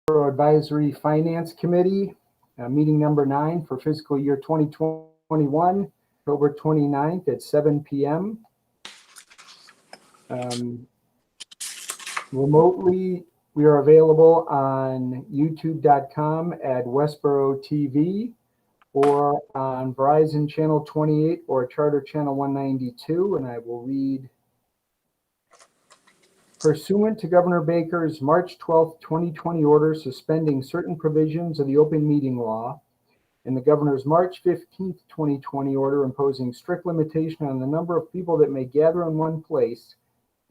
Westborough Advisory Finance Committee, meeting number 9 for fiscal year 2021, October 29th at 7 p.m. Remotely, we are available on youtube.com at Westborough TV or on Verizon Channel 28 or Charter Channel 192, and I will read. Pursuant to Governor Baker's March 12, 2020 order suspending certain provisions of the open meeting law and the Governor's March 15, 2020 order imposing strict limitation on the number of people that may gather in one place,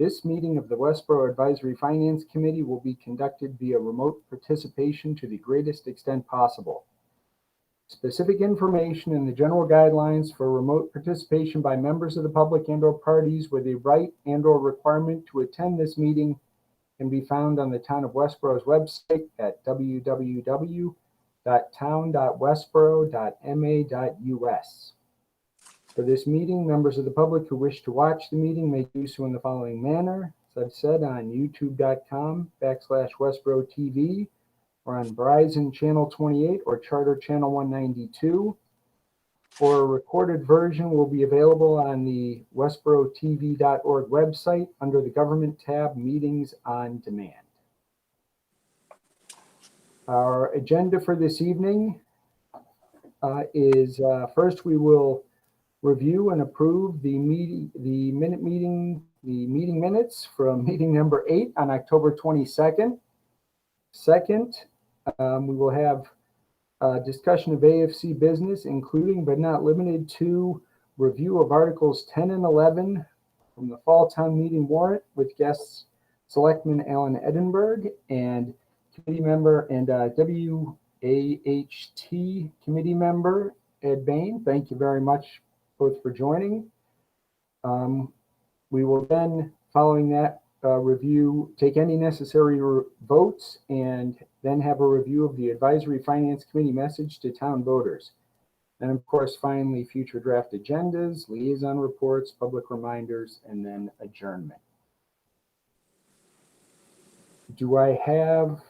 this meeting of the Westborough Advisory Finance Committee will be conducted via remote participation to the greatest extent possible. Specific information and the general guidelines for remote participation by members of the public and/or parties with a right and/or requirement to attend this meeting can be found on the Town of Westborough's website at www.town.westborough.ma.us. For this meeting, members of the public who wish to watch the meeting may do so in the following manner. As I've said, on youtube.com/Westborough TV, or on Verizon Channel 28 or Charter Channel 192, or a recorded version will be available on the westboroughTV.org website under the Government tab, Meetings on Demand. Our agenda for this evening is first we will review and approve the meeting minutes from meeting number 8 on October 22nd. Second, we will have a discussion of AFC business, including but not limited to review of Articles 10 and 11 from the Fall Town Meeting warrant with guests Selectman Alan Edinburgh and committee member and WAHT committee member Ed Bain. Thank you very much both for joining. We will then, following that, take any necessary votes, and then have a review of the Advisory Finance Committee message to town voters. And of course, finally, future draft agendas, liaison reports, public reminders, and then adjournment. Do I have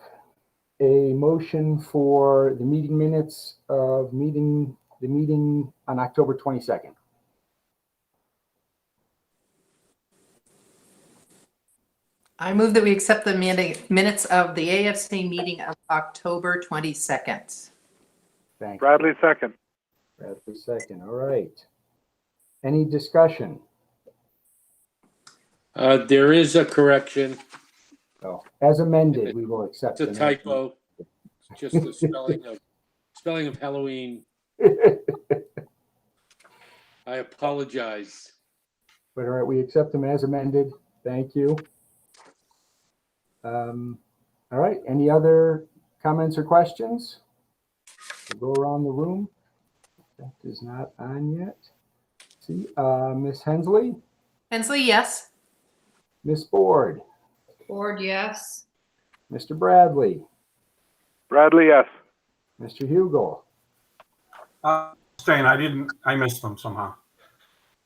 a motion for the meeting minutes of the meeting on October 22nd? I move that we accept the minutes of the AFC meeting of October 22nd. Thank you. Bradley, second. Bradley, second. All right. Any discussion? There is a correction. Oh, as amended, we will accept. It's a typo. It's just the spelling of Halloween. I apologize. But all right, we accept them as amended. Thank you. All right, any other comments or questions? We'll go around the room. That is not on yet. See, Ms. Hensley? Hensley, yes. Ms. Ford? Ford, yes. Mr. Bradley? Bradley, yes. Mr. Hugel? Abstain. I missed them somehow.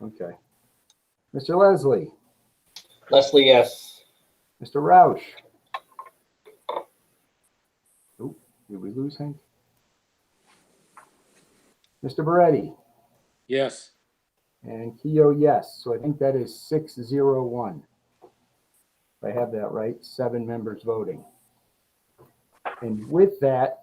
Okay. Mr. Leslie? Leslie, yes. Mr. Roush? Oh, did we lose Hank? Mr. Beretti? Yes. And Keogh, yes. So I think that is 6-0-1. If I have that right, 7 members voting. And with that,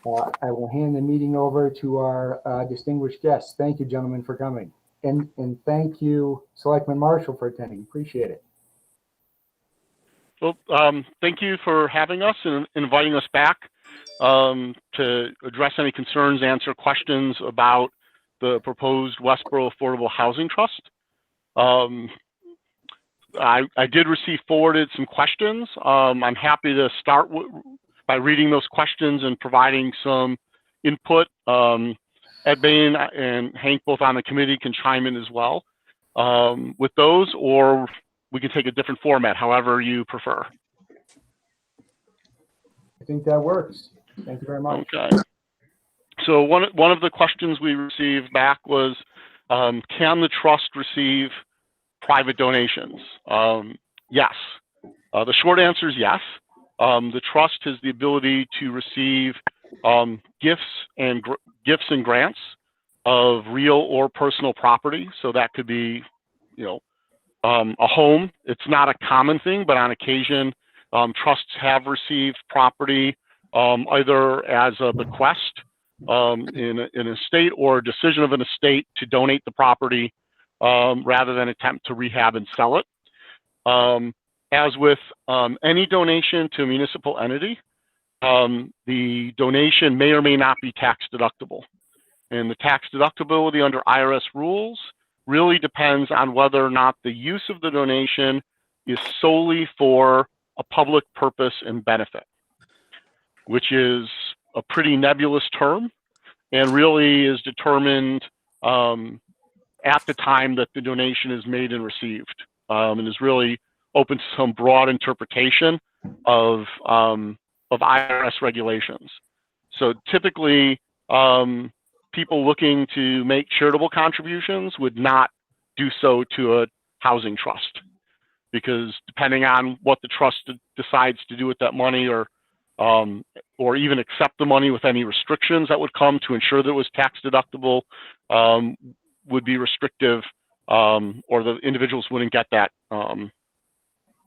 I will hand the meeting over to our distinguished guests. Thank you, gentlemen, for coming. And thank you, Selectman Marshall, for attending. Appreciate it. Well, thank you for having us and inviting us back to address any concerns, answer questions about the proposed Westborough Affordable Housing Trust. I did receive forwarded some questions. I'm happy to start by reading those questions and providing some input. Ed Bain and Hank, both on the committee, can chime in as well with those, or we can take a different format, however you prefer. I think that works. Thank you very much. Okay. So one of the questions we received back was, can the trust receive private donations? Yes. The short answer is yes. the trust has the ability to receive gifts and grants of real or personal property. So that could be, a home. It's not a common thing, but on occasion, trusts have received property either as a bequest in an estate or a decision of an estate to donate the property rather than attempt to rehab and sell it. As with any donation to a municipal entity, the donation may or may not be tax deductible. And the tax deductibility under IRS rules really depends on whether or not the use of the donation is solely for a public purpose and benefit, which is a pretty nebulous term and really is determined at the time that the donation is made and received, and is really open to some broad interpretation of IRS regulations. So typically, people looking to make charitable contributions would not do so to a housing trust, because depending on what the trust decides to do with that money, or even accept the money with any restrictions that would come to ensure that it was tax deductible, would be restrictive, or the individuals wouldn't get that,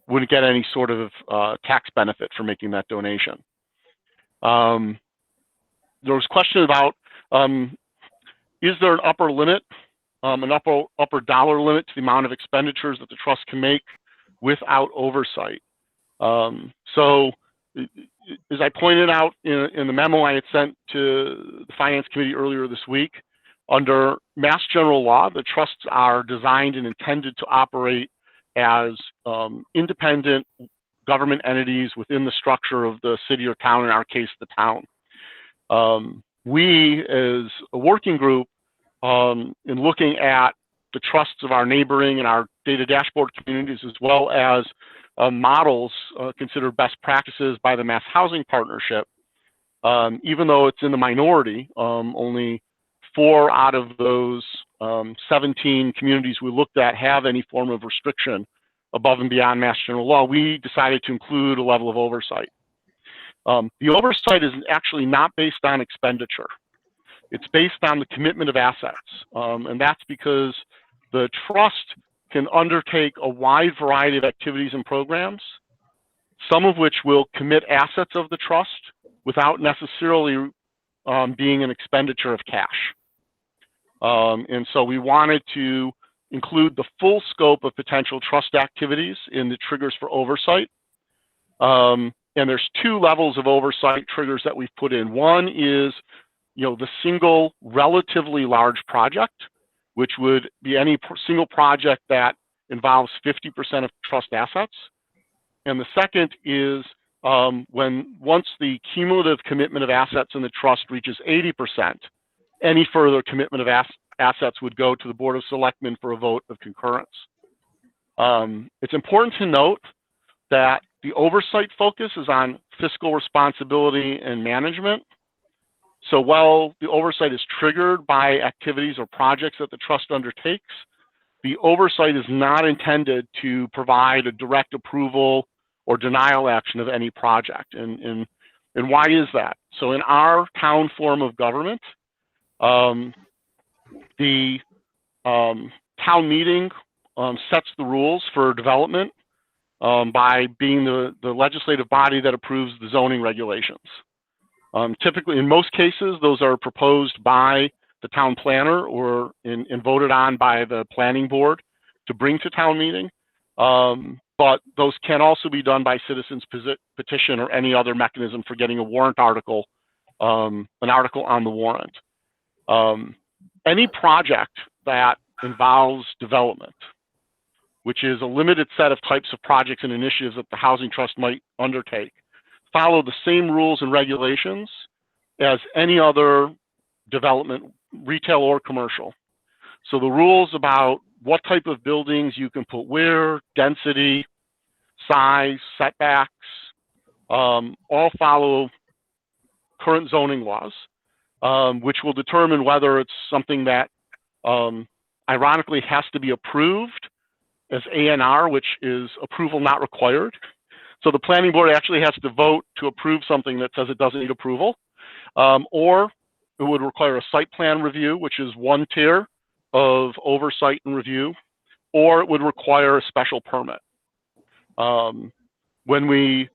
wouldn't get any sort of tax benefit for making that donation. There was a question about, is there an upper limit, an upper dollar limit to the amount of expenditures that the trust can make without oversight? So, as I pointed out in the memo I had sent to the Finance Committee earlier this week, under Mass General Law, the trusts are designed and intended to operate as independent government entities within the structure of the city or town, in our case, the town. We, as a working group, in looking at the trusts of our neighboring and our data dashboard communities, as well as models considered best practices by the Mass Housing Partnership, even though it's in the minority, only 4 out of those 17 communities we looked at have any form of restriction above and beyond Mass General Law. We decided to include a level of oversight. The oversight is actually not based on expenditure. It's based on the commitment of assets. And that's because the trust can undertake a wide variety of activities and programs, some of which will commit assets of the trust without necessarily being an expenditure of cash. And so we wanted to include the full scope of potential trust activities in the triggers for oversight. And there's 2 levels of oversight triggers that we've put in. One is, the single relatively large project, which would be any single project that involves 50% of trust assets. And the second is once the cumulative commitment of assets in the trust reaches 80%, any further commitment of assets would go to the Board of Selectmen for a vote of concurrence. It's important to note that the oversight focus is on fiscal responsibility and management. So while the oversight is triggered by activities or projects that the trust undertakes, the oversight is not intended to provide a direct approval or denial action of any project. And why is that? So in our town form of government, the town meeting sets the rules for development by being the legislative body that approves the zoning regulations. Typically, in most cases, those are proposed by the town planner or and voted on by the planning board to bring to town meeting. But those can also be done by citizens petition or any other mechanism for getting a warrant article, an article on the warrant. Any project that involves development, which is a limited set of types of projects and initiatives that the Housing Trust might undertake, follow the same rules and regulations as any other development, retail or commercial. So the rules about what type of buildings you can put where, density, size, setbacks, all follow current zoning laws, which will determine whether it's something that ironically has to be approved as ANR, which is approval not required. So the planning board actually has to vote to approve something that says it doesn't need approval, or it would require a site plan review, which is one tier of oversight and review, or it would require a special permit. When we,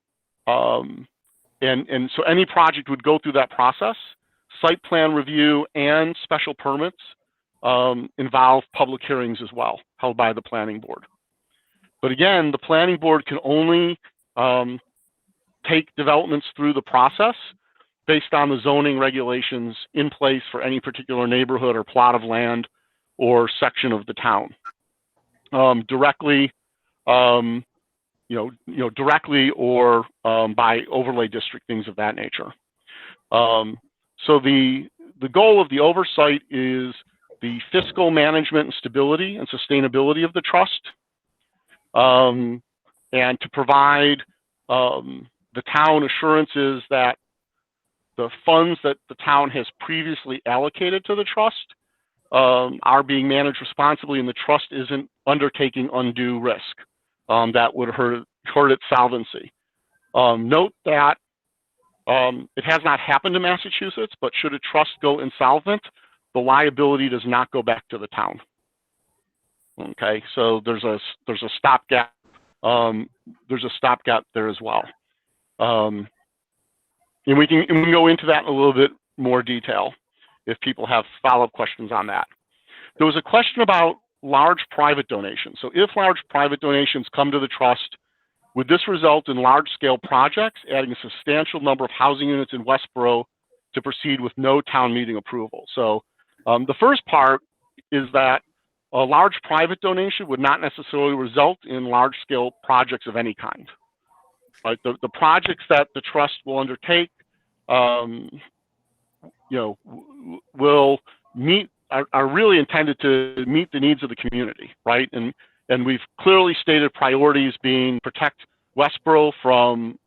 and so any project would go through that process. Site plan review and special permits involve public hearings as well, held by the planning board. But again, the planning board can only take developments through the process based on the zoning regulations in place for any particular neighborhood or plot of land or section of the town. Directly, directly or by overlay district, things of that nature. So the goal of the oversight is the fiscal management and stability and sustainability of the trust, and to provide the town assurances that the funds that the town has previously allocated to the trust are being managed responsibly, and the trust isn't undertaking undue risk that would hurt its solvency. Note that it has not happened in Massachusetts, but should a trust go insolvent, the liability does not go back to the town. Okay, so there's a stopgap. There's a stopgap there as well. And we can go into that in a little bit more detail if people have follow-up questions on that. There was a question about large private donations. So if large private donations come to the trust, would this result in large-scale projects, adding a substantial number of housing units in Westborough to proceed with no town meeting approval? So the first part is that a large private donation would not necessarily result in large-scale projects of any kind. Right? The projects that the trust will undertake, will meet are really intended to meet the needs of the community, right? And we've clearly stated priorities being protect Westborough from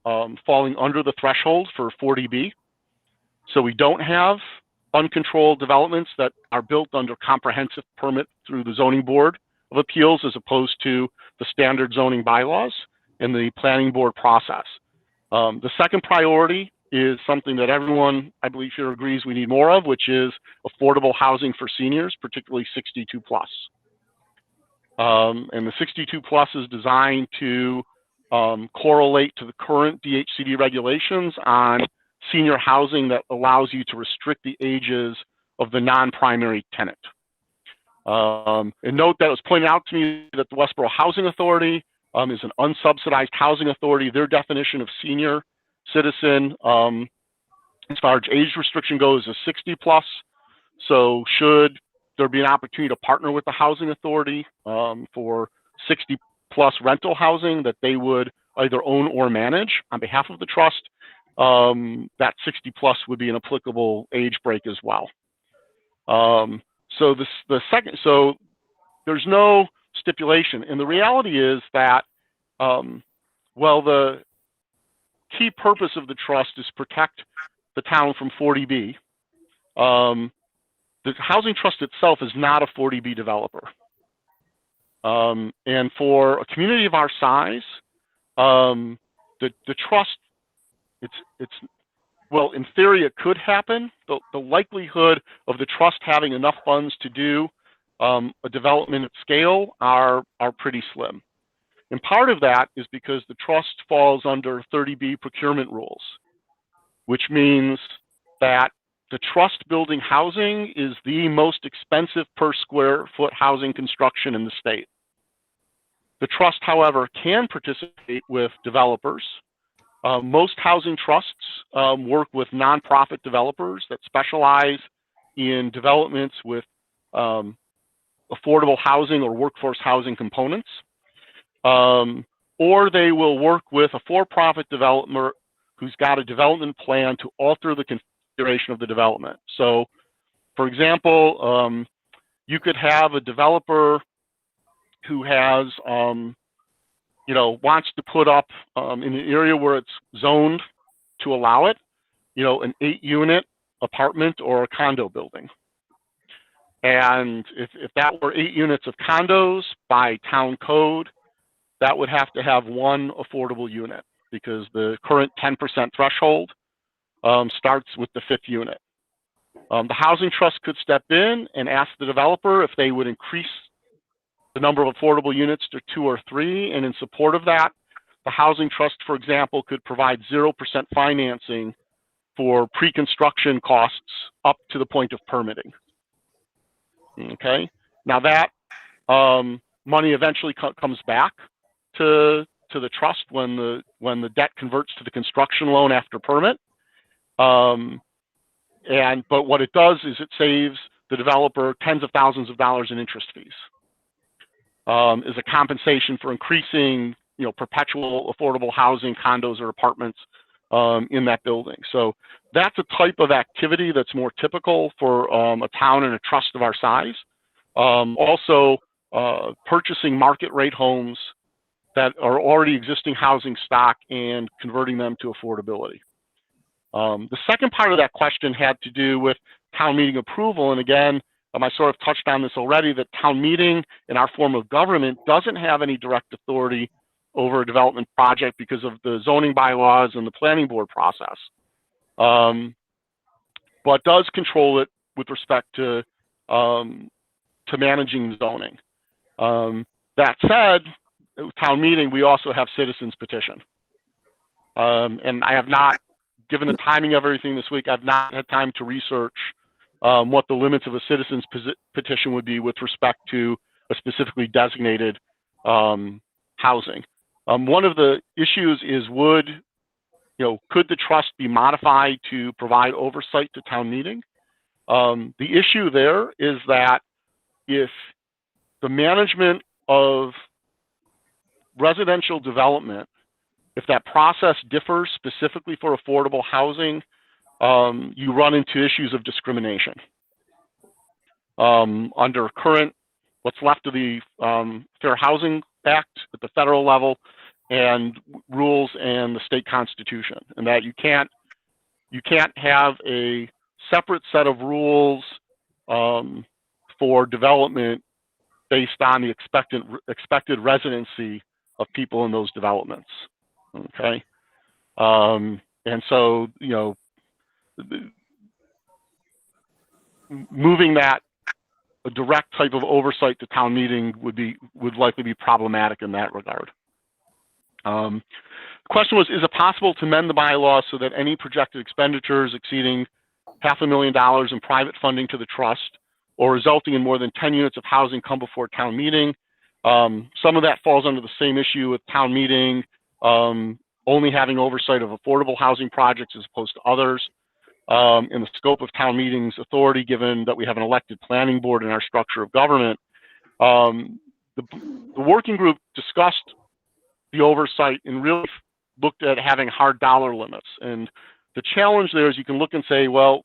falling under the threshold for 40B. So we don't have uncontrolled developments that are built under comprehensive permit through the zoning board of appeals, as opposed to the standard zoning bylaws and the planning board process. The second priority is something that everyone, I believe, here agrees we need more of, which is affordable housing for seniors, particularly 62 plus. And the 62 plus is designed to correlate to the current DHCD regulations on senior housing that allows you to restrict the ages of the non-primary tenant. And note that it was pointed out to me that the Westborough Housing Authority is an unsubsidized housing authority. Their definition of senior citizen, as far as age restriction goes, is 60 plus. So should there be an opportunity to partner with the housing authority for 60 plus rental housing that they would either own or manage on behalf of the trust, that 60 plus would be an applicable age break as well. So there's no stipulation, and the reality is that well, the key purpose of the trust is protect the town from 40B. The housing trust itself is not a 40B developer. And for a community of our size, the trust, well, in theory, it could happen. The likelihood of the trust having enough funds to do a development at scale are pretty slim. And part of that is because the trust falls under 30B procurement rules, which means that the trust building housing is the most expensive per square foot housing construction in the state. The trust, however, can participate with developers. Most housing trusts work with nonprofit developers that specialize in developments with affordable housing or workforce housing components. Or they will work with a for-profit developer who's got a development plan to alter the configuration of the development. So, for example, you could have a developer who has, wants to put up in an area where it's zoned to allow it, an 8-unit apartment or a condo building. And if that were 8 units of condos by town code, that would have to have 1 affordable unit. because the current 10% threshold starts with the 5th unit. The housing trust could step in and ask the developer if they would increase the number of affordable units to 2 or 3, and in support of that, the housing trust, for example, could provide 0% financing for pre-construction costs up to the point of permitting. Okay, now that money eventually comes back to the trust when the debt converts to the construction loan after permit. But what it does is it saves the developer tens of thousands of dollars in interest fees as a compensation for increasing, perpetual affordable housing, condos or apartments in that building. So that's a type of activity that's more typical for a town and a trust of our size. Also, purchasing market rate homes that are already existing housing stock and converting them to affordability. The second part of that question had to do with town meeting approval. And again, I sort of touched on this already, that town meeting in our form of government doesn't have any direct authority over a development project because of the zoning bylaws and the planning board process, but does control it with respect to managing zoning. That said, town meeting, we also have citizens petition. And I have not, given the timing of everything this week, I've not had time to research what the limits of a citizen's petition would be with respect to a specifically designated housing. One of the issues is could the trust be modified to provide oversight to town meeting? The issue there is that if the management of residential development, if that process differs specifically for affordable housing, you run into issues of discrimination. Under current, what's left of the Fair Housing Act at the federal level and rules and the state constitution, and that you can't have a separate set of rules for development based on the expected residency of people in those developments. Okay, and so moving that a direct type of oversight to town meeting would likely be problematic in that regard. The question was, is it possible to amend the bylaws so that any projected expenditures exceeding $500,000 in private funding to the trust or resulting in more than 10 units of housing come before town meeting? Some of that falls under the same issue with town meeting only having oversight of affordable housing projects as opposed to others. In the scope of town meeting's authority, given that we have an elected planning board in our structure of government, the working group discussed the oversight and really looked at having hard dollar limits. And the challenge there is you can look and say, well,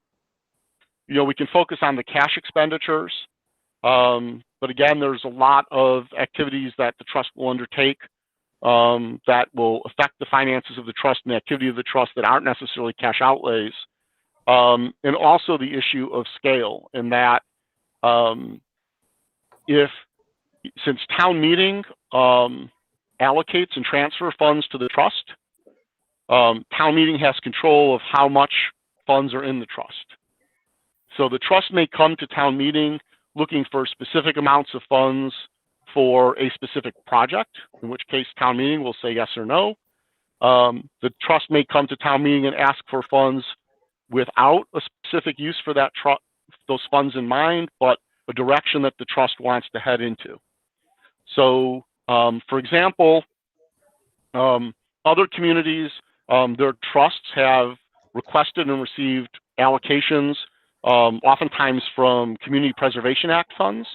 we can focus on the cash expenditures, but again, there's a lot of activities that the trust will undertake that will affect the finances of the trust and the activity of the trust that aren't necessarily cash outlays. And also the issue of scale, in that since town meeting allocates and transfer funds to the trust, town meeting has control of how much funds are in the trust. So the trust may come to town meeting looking for specific amounts of funds for a specific project, in which case town meeting will say yes or no. The trust may come to town meeting and ask for funds without a specific use for that those funds in mind, but a direction that the trust wants to head into. So, for example, other communities, their trusts have requested and received allocations, oftentimes from Community Preservation Act funds,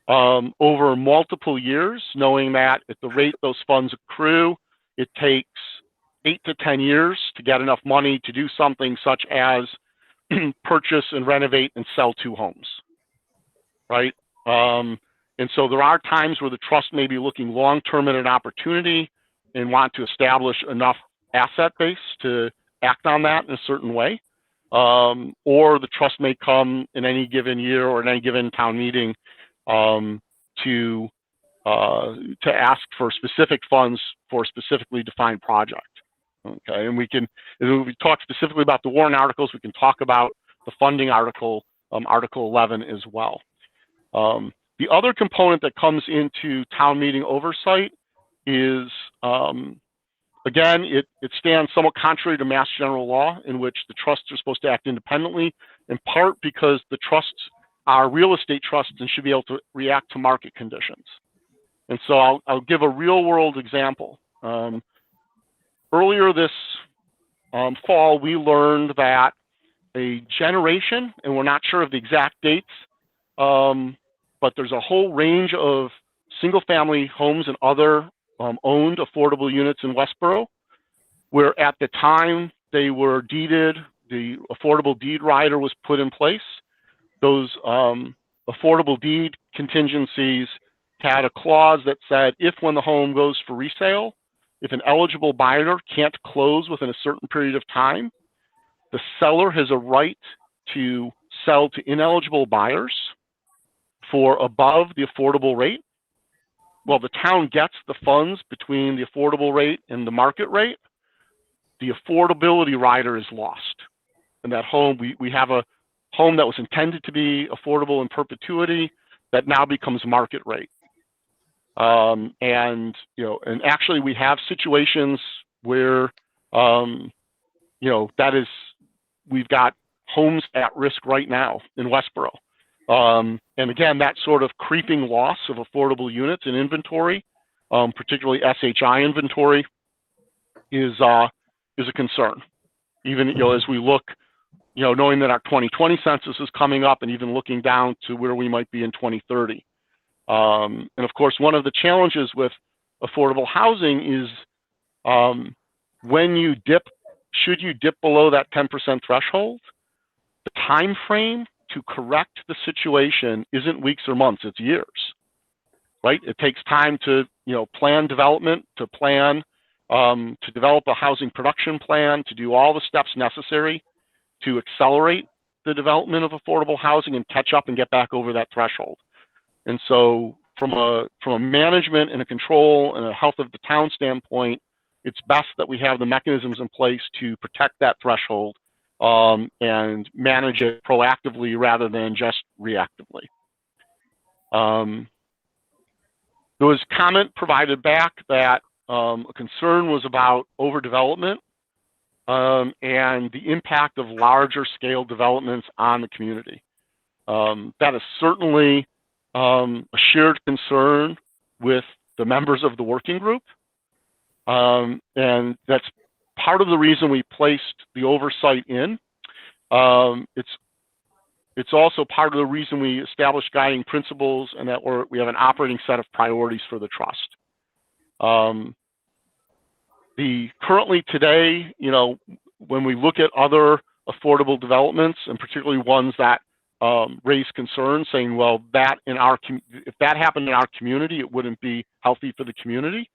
over multiple years, knowing that at the rate those funds accrue, it takes 8 to 10 years to get enough money to do something such as purchase and renovate and sell 2 homes, right? And so there are times where the trust may be looking long-term at an opportunity and want to establish enough asset base to act on that in a certain way. Or the trust may come in any given year or in any given town meeting to ask for specific funds for a specifically defined project. Okay, and if we talk specifically about the warrant articles, we can talk about the funding article, Article 11 as well. The other component that comes into town meeting oversight is, again, it stands somewhat contrary to Mass General Law, in which the trusts are supposed to act independently, in part because the trusts are real estate trusts and should be able to react to market conditions. And so I'll give a real world example. Earlier this fall, we learned that a generation, and we're not sure of the exact dates, but there's a whole range of single family homes and other owned affordable units in Westborough, where at the time they were deeded, the affordable deed rider was put in place. Those affordable deed contingencies had a clause that said, if when the home goes for resale, if an eligible buyer can't close within a certain period of time, the seller has a right to sell to ineligible buyers for above the affordable rate. Well, the town gets the funds between the affordable rate and the market rate. The affordability rider is lost. And that home, we have a home that was intended to be affordable in perpetuity that now becomes market rate. And actually we have situations where, we've got homes at risk right now in Westborough. And again, that sort of creeping loss of affordable units in inventory, particularly SHI inventory, is a concern. Even as we look, knowing that our 2020 census is coming up, and even looking down to where we might be in 2030. And of course, one of the challenges with affordable housing is when you dip, should you dip below that 10% threshold, the time frame to correct the situation isn't weeks or months, it's years, right? It takes time to, plan development, to plan, to develop a housing production plan, to do all the steps necessary to accelerate the development of affordable housing and catch up and get back over that threshold. And so from a management and a control and a health of the town standpoint, it's best that we have the mechanisms in place to protect that threshold and manage it proactively rather than just reactively. There was comment provided back that a concern was about overdevelopment and the impact of larger scale developments on the community. That is certainly a shared concern with the members of the working group. And that's part of the reason we placed the oversight in. It's also part of the reason we established guiding principles and that we have an operating set of priorities for the trust. Currently today, when we look at other affordable developments, and particularly ones that raise concerns, saying, well, if that happened in our community, it wouldn't be healthy for the community.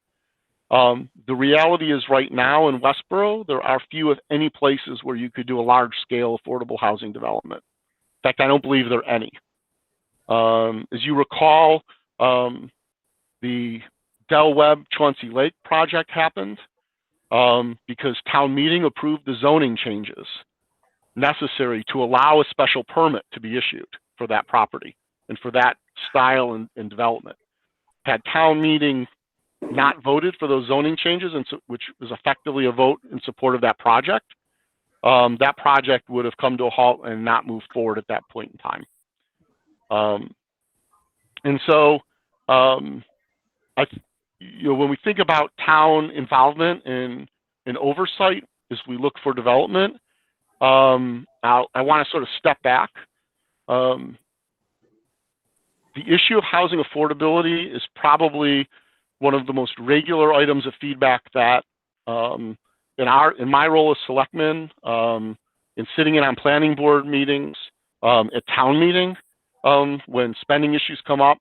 The reality is right now in Westborough, there are few, if any, places where you could do a large-scale affordable housing development. In fact, I don't believe there are any. As you recall, the Del Webb Chauncey Lake project happened because town meeting approved the zoning changes necessary to allow a special permit to be issued for that property and for that style and development. Had town meeting not voted for those zoning changes, which was effectively a vote in support of that project would have come to a halt and not moved forward at that point in time. And so, when we think about town involvement and oversight as we look for development, I want to sort of step back. The issue of housing affordability is probably one of the most regular items of feedback that in my role as selectman, in sitting in on planning board meetings, at town meeting, when spending issues come up,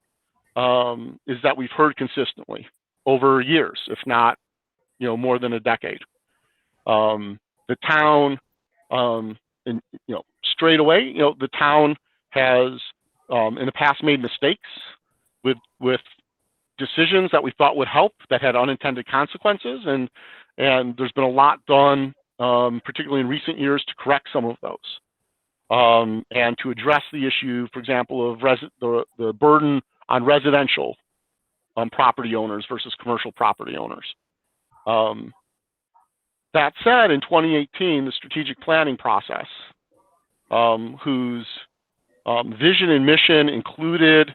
is that we've heard consistently over years, if not, more than a decade. The town, straight away, the town has in the past made mistakes with decisions that we thought would help that had unintended consequences, and And there's been a lot done, particularly in recent years, to correct some of those. And to address the issue, for example, of the burden on residential property owners versus commercial property owners. That said, in 2018, the strategic planning process, whose vision and mission included,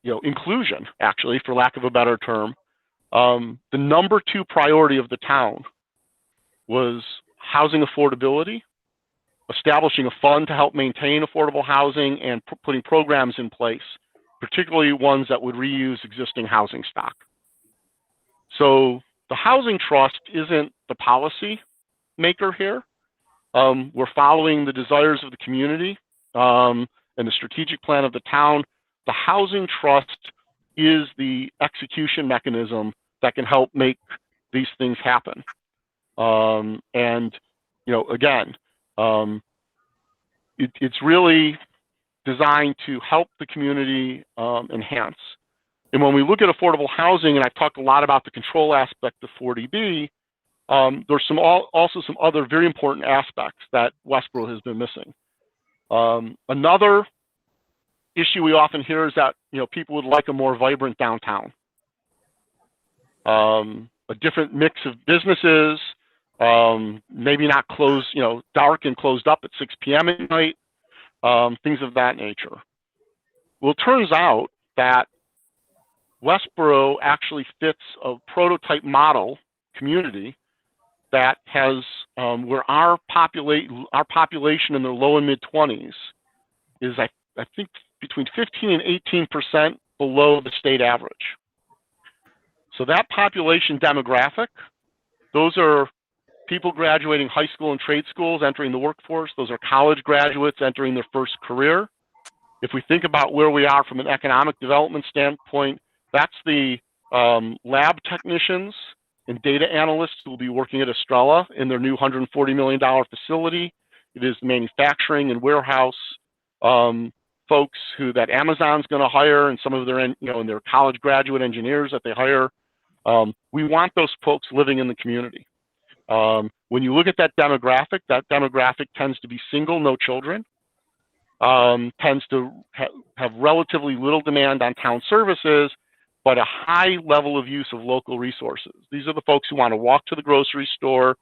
inclusion, actually, for lack of a better term, the number 2 priority of the town was housing affordability, establishing a fund to help maintain affordable housing, and putting programs in place, particularly ones that would reuse existing housing stock. So the housing trust isn't the policy maker here. We're following the desires of the community and the strategic plan of the town. The housing trust is the execution mechanism that can help make these things happen. Again, it's really designed to help the community enhance. And when we look at affordable housing, and I've talked a lot about the control aspect of 40B, there's also some other very important aspects that Westborough has been missing. Another issue we often hear is that people would like a more vibrant downtown, a different mix of businesses, maybe not closed, dark and closed up at 6 p.m. at night, things of that nature. Well, it turns out that Westborough actually fits a prototype model community that has where our population in the low and mid 20s is I think between 15 and 18% below the state average. So that population demographic, those are people graduating high school and trade schools, entering the workforce. Those are college graduates entering their first career. If we think about where we are from an economic development standpoint, that's the lab technicians and data analysts who will be working at Estrella in their new $140 million facility. It is manufacturing and warehouse folks that Amazon's going to hire, and some of their, their college graduate engineers that they hire. We want those folks living in the community. When you look at that demographic tends to be single, no children, tends to have relatively little demand on town services, but a high level of use of local resources. These are the folks who want to walk to the grocery store,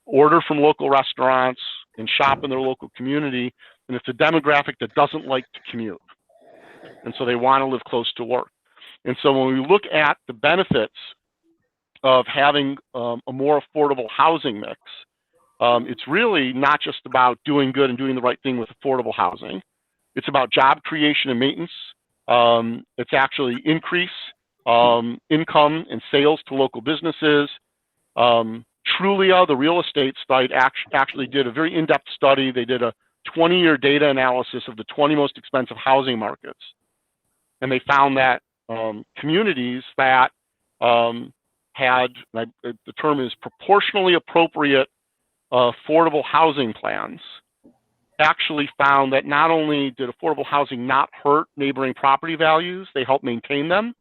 order from local restaurants, and shop in their local community. And it's a demographic that doesn't like to commute. And so they want to live close to work. And so when we look at the benefits of having a more affordable housing mix, it's really not just about doing good and doing the right thing with affordable housing. It's about job creation and maintenance. It's actually increase income and sales to local businesses. Trulia, the real estate site, actually did a very in-depth study. They did a 20-year data analysis of the 20 most expensive housing markets. And they found that communities that had, the term is proportionally appropriate affordable housing plans, actually found that not only did affordable housing not hurt neighboring property values, they helped maintain them,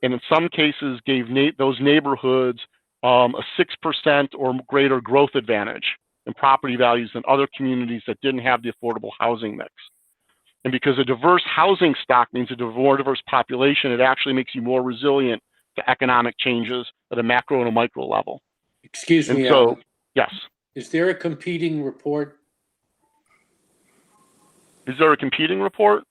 and in some cases gave those neighborhoods a 6% or greater growth advantage in property values than other communities that didn't have the affordable housing mix. And because a diverse housing stock means a more diverse population, it actually makes you more resilient to economic changes at a macro and a micro level. Excuse me, so, Alan. Yes. Is there a competing report? Is there a competing report?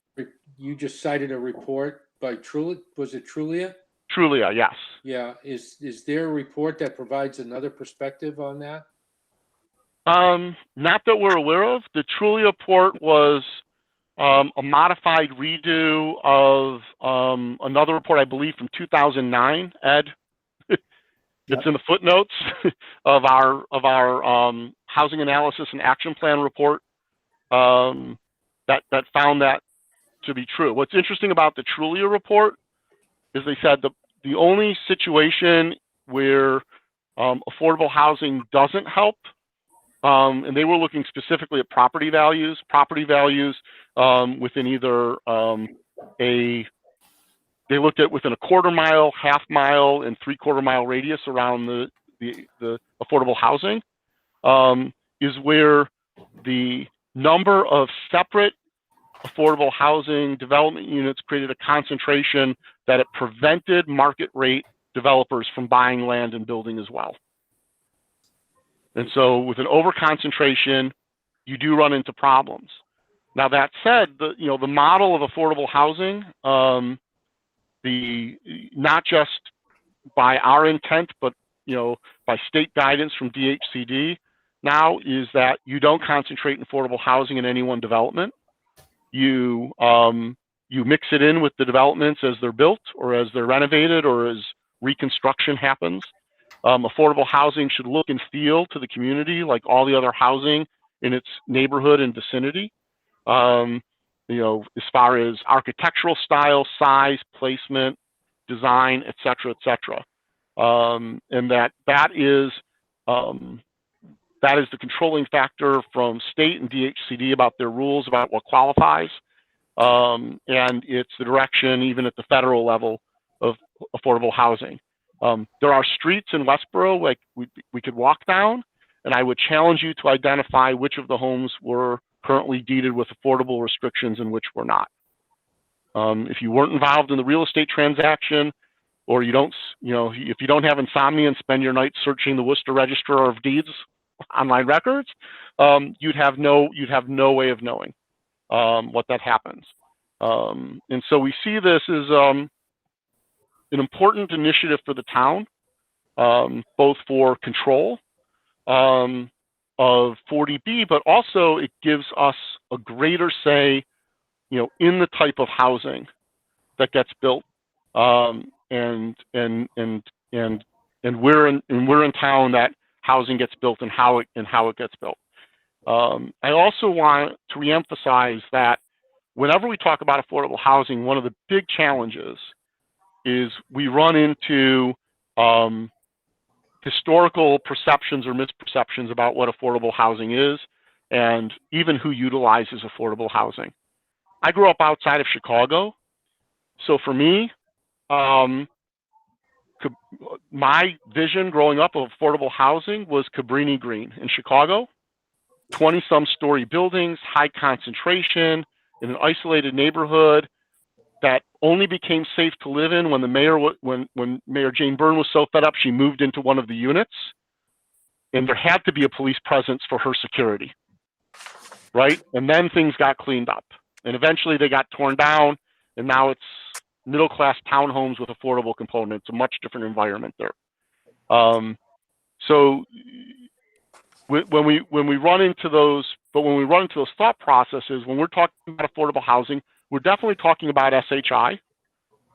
You just cited a report by Trulia. Was it Trulia? Trulia, yes. Yeah. Is there a report that provides another perspective on that? Not that we're aware of. The Trulia report was a modified redo of another report, I believe, from 2009. Ed, it's in the footnotes of our housing analysis and action plan report that found that to be true. What's interesting about the Trulia report is they said the only situation where affordable housing doesn't help, and they were looking specifically at property values within either a they looked at within a quarter mile, half mile, and 3/4 mile radius around the affordable housing, is where the number of separate affordable housing development units created a concentration that it prevented market rate developers from buying land and building as well. And so with an overconcentration, you do run into problems. Now that said, the model of affordable housing, not just by our intent, but by state guidance from DHCD now, is that you don't concentrate in affordable housing in any one development. You mix it in with the developments as they're built or as they're renovated or as reconstruction happens. Affordable housing should look and feel to the community like all the other housing in its neighborhood and vicinity. As far as architectural style, size, placement, design, et cetera, et cetera. And that is the controlling factor from state and DHCD about their rules about what qualifies. And it's the direction even at the federal level of affordable housing. There are streets in Westborough like we could walk down, and I would challenge you to identify which of the homes were currently deeded with affordable restrictions and which were not. If you weren't involved in the real estate transaction, or you don't, if you don't have insomnia and spend your nights searching the Worcester Register of Deeds online records, you'd have no way of knowing what that happens. And so we see this as an important initiative for the town, both for control of 40B, but also it gives us a greater say, in the type of housing that gets built. And we're in town that housing gets built and how it gets built. I also want to reemphasize that whenever we talk about affordable housing, one of the big challenges is we run into historical perceptions or misperceptions about what affordable housing is and even who utilizes affordable housing. I grew up outside of Chicago, so for me, my vision growing up of affordable housing was Cabrini Green in Chicago, 20-some story buildings, high concentration in an isolated neighborhood that only became safe to live in when the mayor, when Mayor Jane Byrne was so fed up, she moved into one of the units, and there had to be a police presence for her security, right? And then things got cleaned up, and eventually they got torn down, and now it's middle-class townhomes with affordable components, a much different environment there. So when we run into those thought processes, when we're talking about affordable housing, we're definitely talking about SHI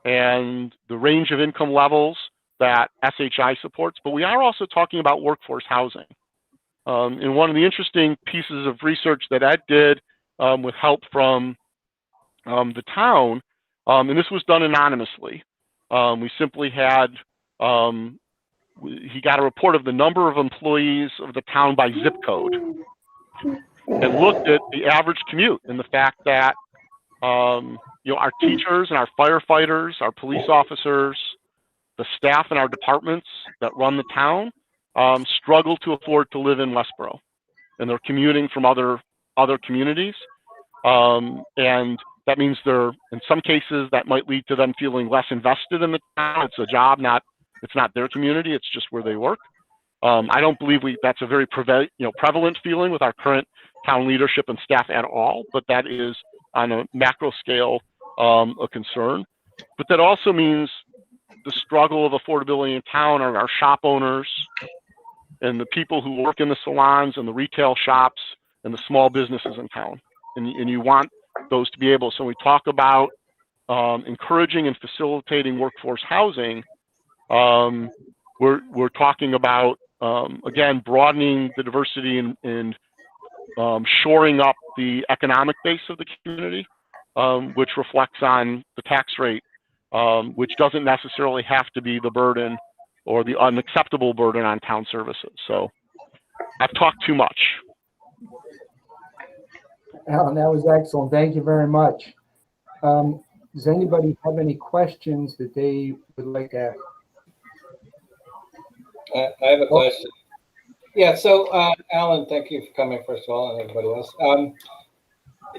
and the range of income levels that SHI supports, but we are also talking about workforce housing. And one of the interesting pieces of research that Ed did with help from the town, and this was done anonymously. We simply had, he got a report of the number of employees of the town by zip code and looked at the average commute and the fact that our teachers and our firefighters, our police officers, the staff in our departments that run the town struggle to afford to live in Westborough, and they're commuting from other communities. And that means in some cases, that might lead to them feeling less invested in the town. It's a job, it's not their community, it's just where they work. I don't believe that's a very prevalent feeling with our current town leadership and staff at all, but that is on a macro scale a concern. But that also means the struggle of affordability in town are our shop owners and the people who work in the salons and the retail shops and the small businesses in town. And you want those to be able, so when we talk about encouraging and facilitating workforce housing, we're talking about, again, broadening the diversity and shoring up the economic base of the community, which reflects on the tax rate, which doesn't necessarily have to be the burden or the unacceptable burden on town services. So I've talked too much. Alan, that was excellent. Thank you very much. Does anybody have any questions that they would like to ask? I have a question. Yeah, so Alan, thank you for coming, first of all, and everybody else.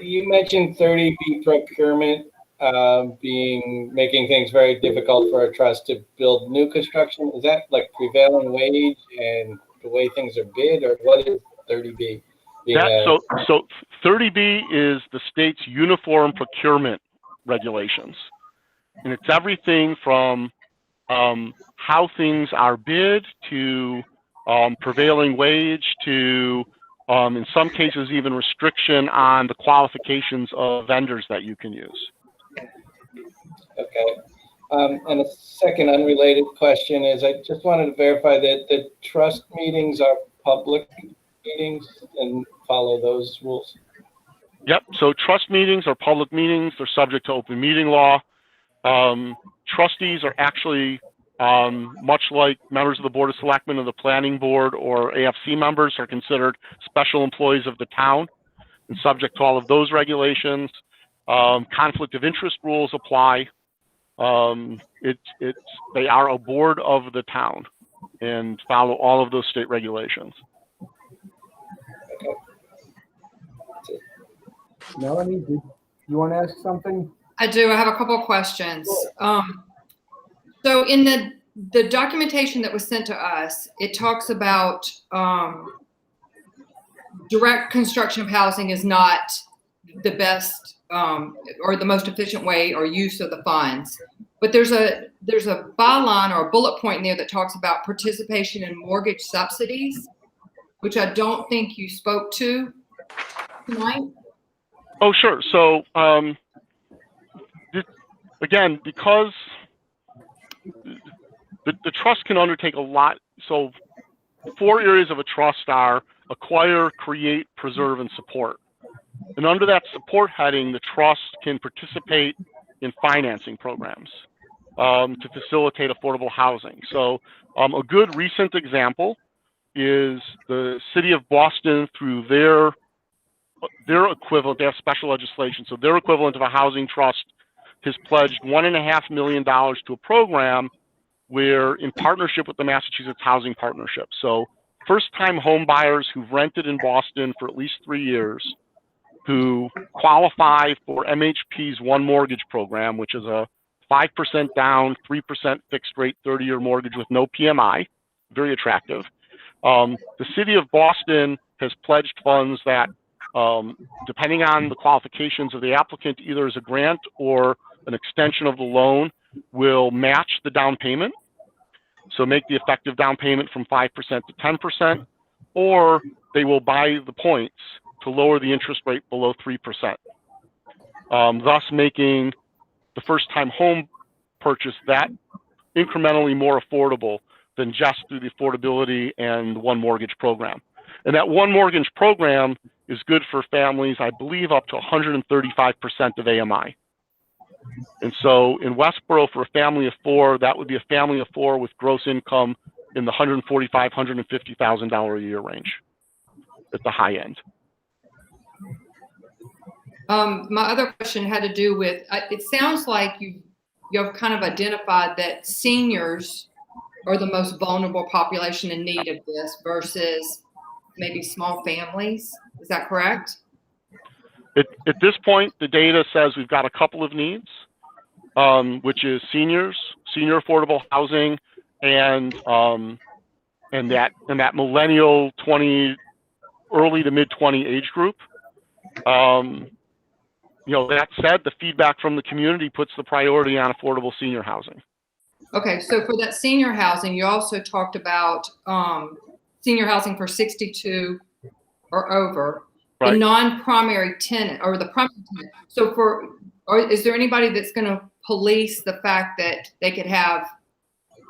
You mentioned 30B procurement making things very difficult for a trust to build new construction. Is that like prevailing wage and the way things are bid, or what is 30B? So 30B is the state's uniform procurement regulations, and it's everything from how things are bid to prevailing wage to in some cases even restriction on the qualifications of vendors that you can use. Okay. And a second unrelated question is, I just wanted to verify that the trust meetings are public meetings and follow those rules. Yep. So trust meetings are public meetings. They're subject to open meeting law. Trustees are actually much like members of the Board of Selectmen or the Planning Board or AFC members are considered special employees of the town and subject to all of those regulations. Conflict of interest rules apply. They are a board of the town and follow all of those state regulations. Melanie, did you want to ask something? I do. I have a couple of questions. So in the documentation that was sent to us, it talks about direct construction of housing is not the best or the most efficient way or use of the funds. But there's a byline or a bullet point in there that talks about participation in mortgage subsidies, which I don't think you spoke to tonight. Oh, sure. So again, because the trust can undertake a lot. So 4 areas of a trust are acquire, create, preserve, and support. And under that support heading, the trust can participate in financing programs to facilitate affordable housing. So a good recent example is the city of Boston through their equivalent, they have special legislation. So their equivalent of a housing trust has pledged $1.5 million to a program where in partnership with the Massachusetts Housing Partnership. So first-time home buyers who've rented in Boston for at least 3 years who qualify for MHP's One Mortgage program, which is a 5% down, 3% fixed rate, 30-year mortgage with no PMI, very attractive. The city of Boston has pledged funds that, depending on the qualifications of the applicant, either as a grant or an extension of the loan, will match the down payment. So make the effective down payment from 5% to 10%, or they will buy the points to lower the interest rate below 3%, thus making the first-time home purchase that incrementally more affordable than just through the affordability and the One Mortgage program. And that One Mortgage program is good for families, I believe, up to 135% of AMI. And so in Westborough, for a family of 4, that would be a family of 4 with gross income in the $145,000, $150,000 a year range at the high end. My other question had to do with, it sounds like you have kind of identified that seniors are the most vulnerable population in need of this versus maybe small families. Is that correct? At this point, the data says we've got a couple of needs, which is senior affordable housing, and that millennial 20, early to mid 20 age group. That said, the feedback from the community puts the priority on affordable senior housing. Okay, so for that senior housing, you also talked about senior housing for 62 or over, right. The non-primary tenant or the primary tenant. So is there anybody that's going to police the fact that they could have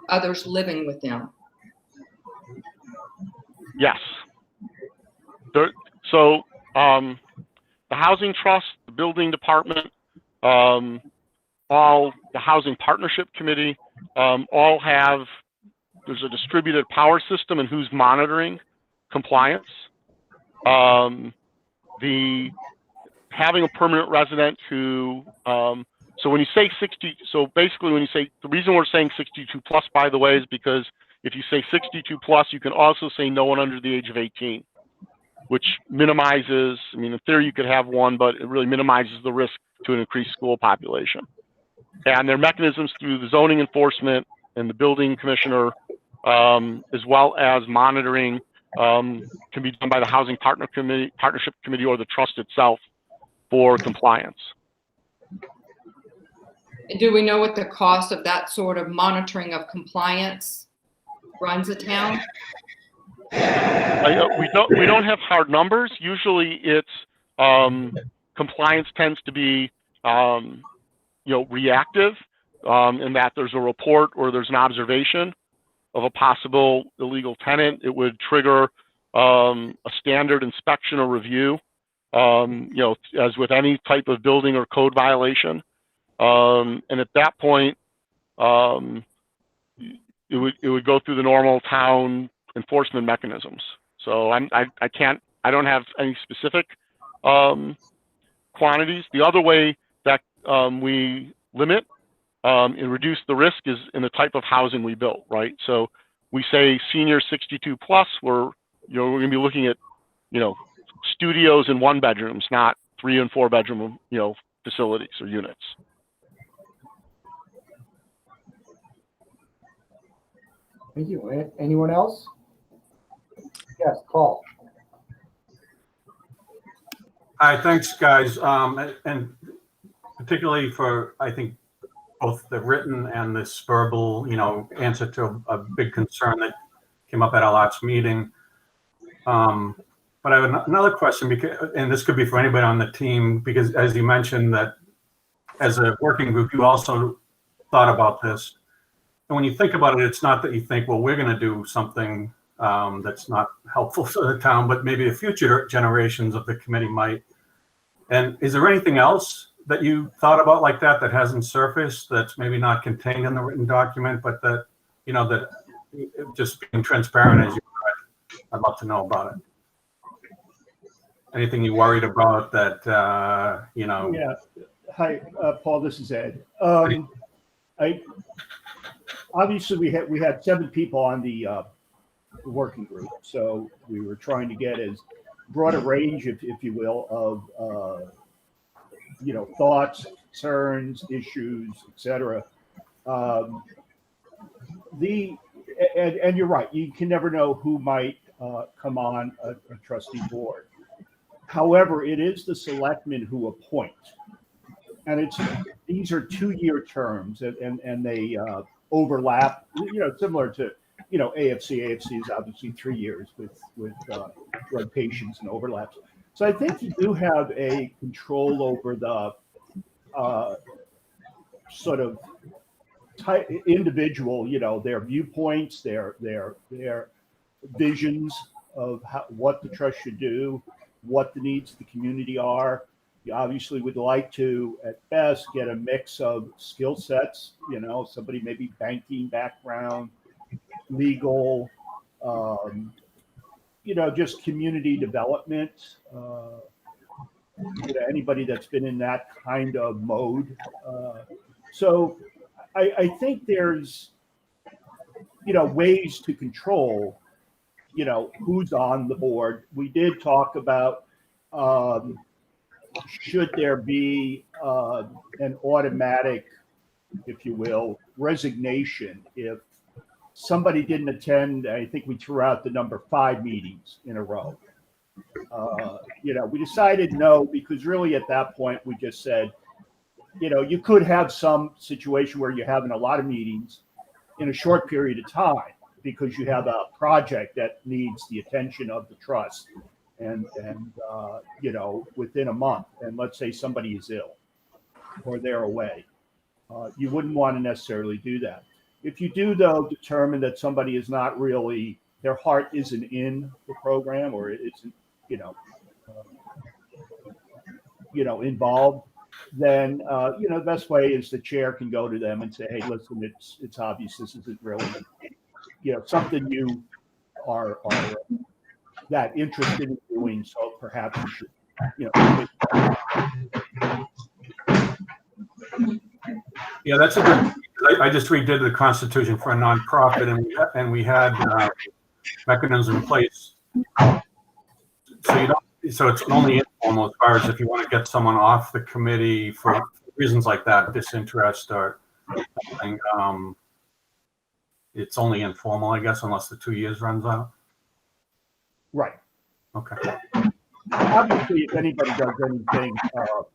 others living with them? Yes. So the housing trust, the building department, all the housing partnership committee, all have, there's a distributed power system and who's monitoring compliance. Having a permanent resident who So when you say 60, so basically when you say, the reason we're saying 62 plus, by the way, is because if you say 62 plus, you can also say no one under the age of 18, which minimizes, I mean, in theory you could have one, but it really minimizes the risk to an increased school population. And there are mechanisms through the zoning enforcement and the building commissioner, as well as monitoring, can be done by the housing partnership committee or the trust itself for compliance. Do we know what the cost of that sort of monitoring of compliance runs a town? We don't have hard numbers. Usually it's compliance tends to be reactive, in that there's a report or there's an observation of a possible illegal tenant. It would trigger a standard inspection or review, as with any type of building or code violation. And at that point, it would go through the normal town enforcement mechanisms. So I don't have any specific quantities. The other way that we limit and reduce the risk is in the type of housing we build, right? So we say senior 62 plus, we're going to be looking at, studios and 1 bedrooms, not 3 and 4 bedroom, facilities or units. Thank you. Anyone else? Yes, Paul. Hi, thanks, guys. And particularly for, I think, both the written and this verbal, answer to a big concern that came up at our last meeting. But I have another question, because, and this could be for anybody on the team, because as you mentioned that as a working group, you also thought about this. And when you think about it, it's not that you think, well, we're going to do something that's not helpful for the town, but maybe the future generations of the committee might. And is there anything else that you thought about like that hasn't surfaced, that's maybe not contained in the written document, but that, that just being transparent as you could, I'd love to know about it. Anything you worried about that, Yeah. Hi, Paul, this is Ed. Obviously we had 7 people on the working group, so we were trying to get as broad a range, if you will, of thoughts, concerns, issues, etc. And you're right, you can never know who might come on a trustee board. However, it is the selectmen who appoint, and these are 2-year terms, and they overlap, similar to AFC. AFC is obviously 3 years with rotations and overlaps. So I think you do have a control over the sort of individual, their viewpoints, their visions of what the trust should do, what the needs of the community are. You obviously would like to, at best, get a mix of skill sets, somebody maybe banking background, legal, just community development, anybody that's been in that kind of mode. So I think there's, ways to control, who's on the board. We did talk about, should there be an automatic, if you will, resignation if somebody didn't attend? I think we threw out the number 5 meetings in a row. We decided no, because really at that point we just said, you could have some situation where you're having a lot of meetings in a short period of time because you have a project that needs the attention of the trust, and within a month, and let's say somebody is ill or they're away, you wouldn't want to necessarily do that. If you do, though, determine that somebody is not really, their heart isn't in the program, or it isn't, involved, then the best way is the chair can go to them and say, hey, listen, it's obvious this isn't really, something you are that interested in doing, so perhaps you should, Yeah, that's a good. I just redid the Constitution for a nonprofit, and we had mechanisms in place. So you don't. So it's only informal as far as if you want to get someone off the committee for reasons like that, disinterest or something. It's only informal, I guess, unless the 2 years runs out. Right. Okay. Obviously, if anybody does anything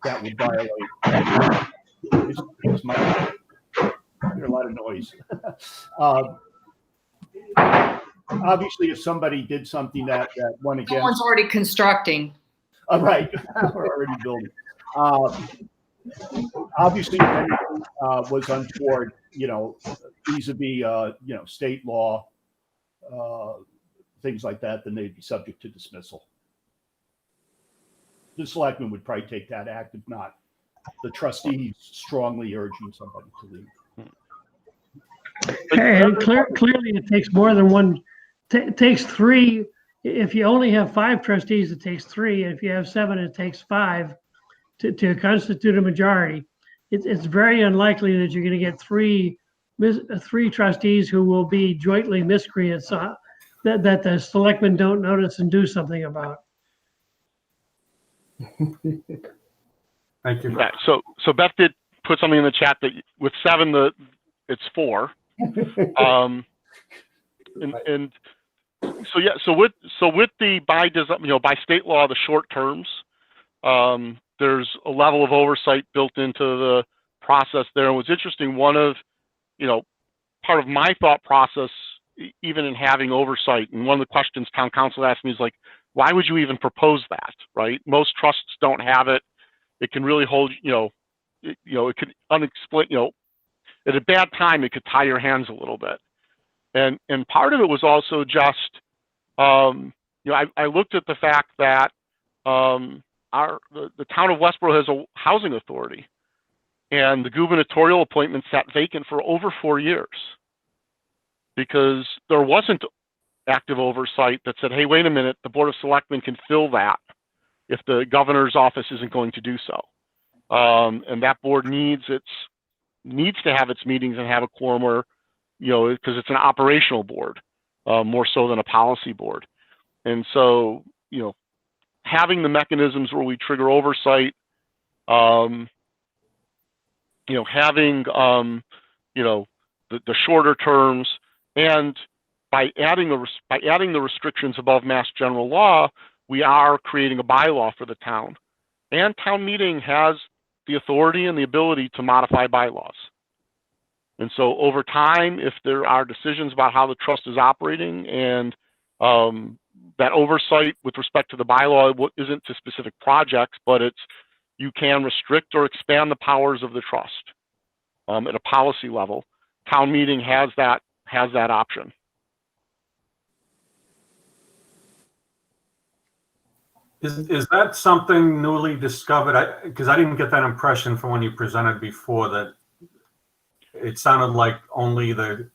that would violate, it's my, there's a lot of noise. Obviously, if somebody did something that went against, Someone's already constructing. right, we're already building. Obviously, if anything was untoward, vis-a-vis, state law, things like that, then they'd be subject to dismissal. The selectmen would probably take that act, if not the trustees strongly urging somebody to leave. And clearly, it takes more than one. It takes three. If you only have 5 trustees, it takes 3. If you have 7, it takes 5 to constitute a majority. It's very unlikely that you're going to get three trustees who will be jointly miscreants that the selectmen don't notice and do something about. Thank you. Yeah, so Beth did put something in the chat that with 7, it's 4. So with the by state law, the short terms, there's a level of oversight built into the process there. And what's interesting, part of my thought process, even in having oversight, and one of the questions town council asked me is like, why would you even propose that, right? Most trusts don't have it. It can really hold, it could unexplain, at a bad time, it could tie your hands a little bit. And part of it was also just, I looked at the fact that the town of Westborough has a housing authority, and the gubernatorial appointment sat vacant for over 4 years because there wasn't active oversight that said, hey, wait a minute, the Board of Selectmen can fill that if the governor's office isn't going to do so. And that board needs to have its meetings and have a quorum where, because it's an operational board, more so than a policy board. And so, having the mechanisms where we trigger oversight, having, the shorter terms, and by adding the restrictions above Mass General Law, we are creating a bylaw for the town. And town meeting has the authority and the ability to modify bylaws. And so over time, if there are decisions about how the trust is operating and that oversight with respect to the bylaw isn't to specific projects, but you can restrict or expand the powers of the trust at a policy level. Town meeting has that option. Is that something newly discovered? Because I didn't get that impression from when you presented before, that it sounded like only the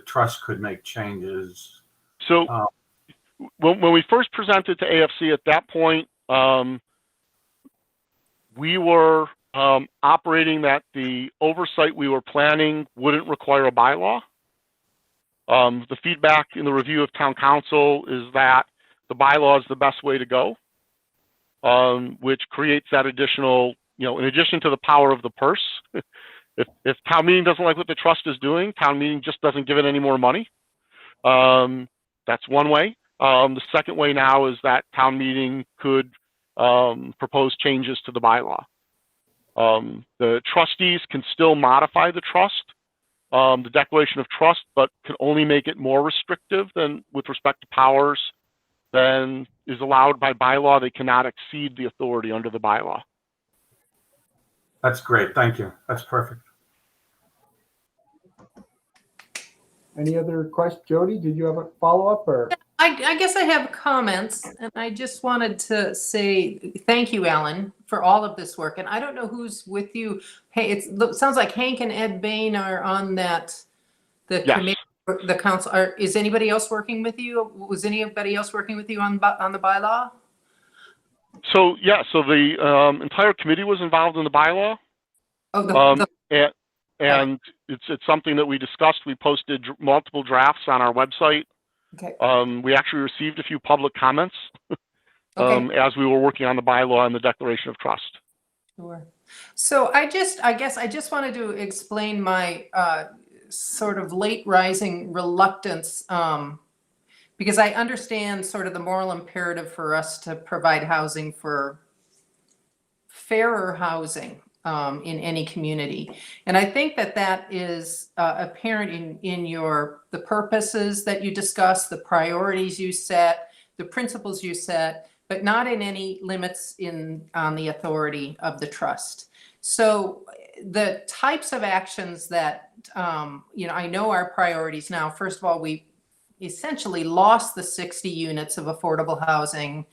trust could make changes. So when we first presented to AFC at that point, we were operating that the oversight we were planning wouldn't require a bylaw. The feedback in the review of town council is that the bylaw is the best way to go, which creates that additional, in addition to the power of the purse. If town meeting doesn't like what the trust is doing, town meeting just doesn't give it any more money. That's one way. The second way now is that town meeting could propose changes to the bylaw. The trustees can still modify the trust, the declaration of trust, but can only make it more restrictive than with respect to powers than is allowed by bylaw. They cannot exceed the authority under the bylaw. That's great. Thank you. That's perfect. Any other questions? Jody, did you have a follow-up or? I guess I have comments, and I just wanted to say thank you, Alan, for all of this work. And I don't know who's with you. Hey, it sounds like Hank and Ed Bain are on the Yes. committee, the council. Is anybody else working with you? Was anybody else working with you on the bylaw? So yeah, so the entire committee was involved in the bylaw. Oh, and it's something that we discussed. We posted multiple drafts on our website. Okay. We actually received a few public comments Okay. as we were working on the bylaw and the declaration of trust. Sure. So I guess I just wanted to explain my sort of late rising reluctance, because I understand sort of the moral imperative for us to provide housing for fairer housing in any community. And I think that is apparent in the purposes that you discuss, the priorities you set, the principles you set, but not in any limits on the authority of the trust. So the types of actions that, I know our priorities now. First of all, we essentially lost the 60 units of affordable housing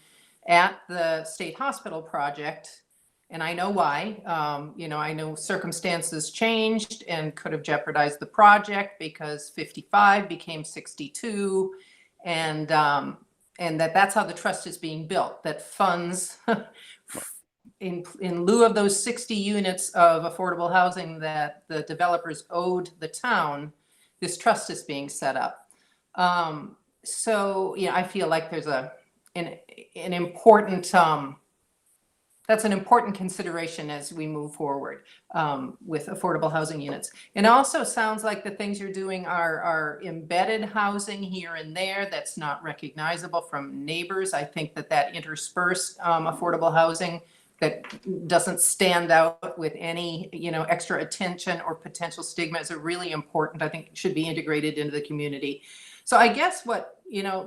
at the state hospital project. And I know why. I know circumstances changed and could have jeopardized the project because 55 became 62, and that's how the trust is being built. That funds, in lieu of those 60 units of affordable housing that the developers owed the town, this trust is being set up. So I feel like there's an important. That's an important consideration as we move forward with affordable housing units. And also sounds like the things you're doing are embedded housing here and there that's not recognizable from neighbors. I think that interspersed affordable housing that doesn't stand out with any extra attention or potential stigma is really important. I think should be integrated into the community. So I guess what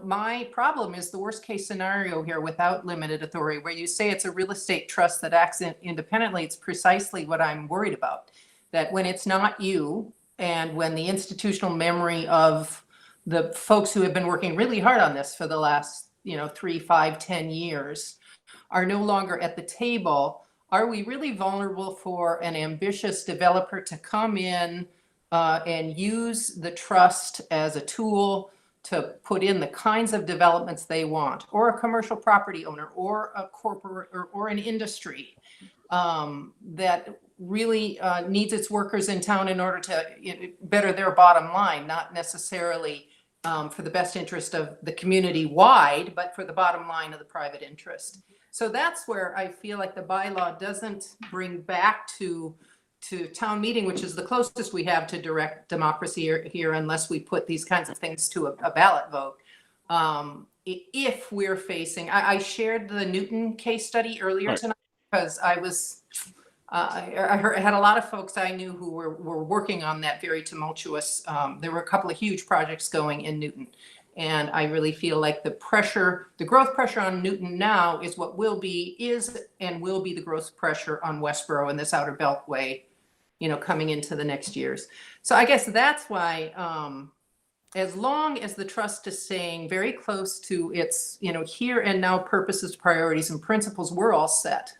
my problem is the worst case scenario here without limited authority, where you say it's a real estate trust that acts independently. It's precisely what I'm worried about, that when it's not you, and when the institutional memory of the folks who have been working really hard on this for the last 3, 5, 10 years are no longer at the table, are we really vulnerable for an ambitious developer to come in and use the trust as a tool to put in the kinds of developments they want, or a commercial property owner, or a corporate, or an industry that really needs its workers in town in order to better their bottom line, not necessarily for the best interest of the community wide, but for the bottom line of the private interest. So that's where I feel like the bylaw doesn't bring back to town meeting, which is the closest we have to direct democracy here, unless we put these kinds of things to a ballot vote. If we're facing, I shared the Newton case study earlier tonight because I had a lot of folks I knew who were working on that very tumultuous. There were a couple of huge projects going in Newton. And I really feel like the growth pressure on Newton now is what will be the growth pressure on Westborough and this Outer Beltway, coming into the next years. So I guess that's why, as long as the trust is staying very close to its, here and now purposes, priorities, and principles, we're all set.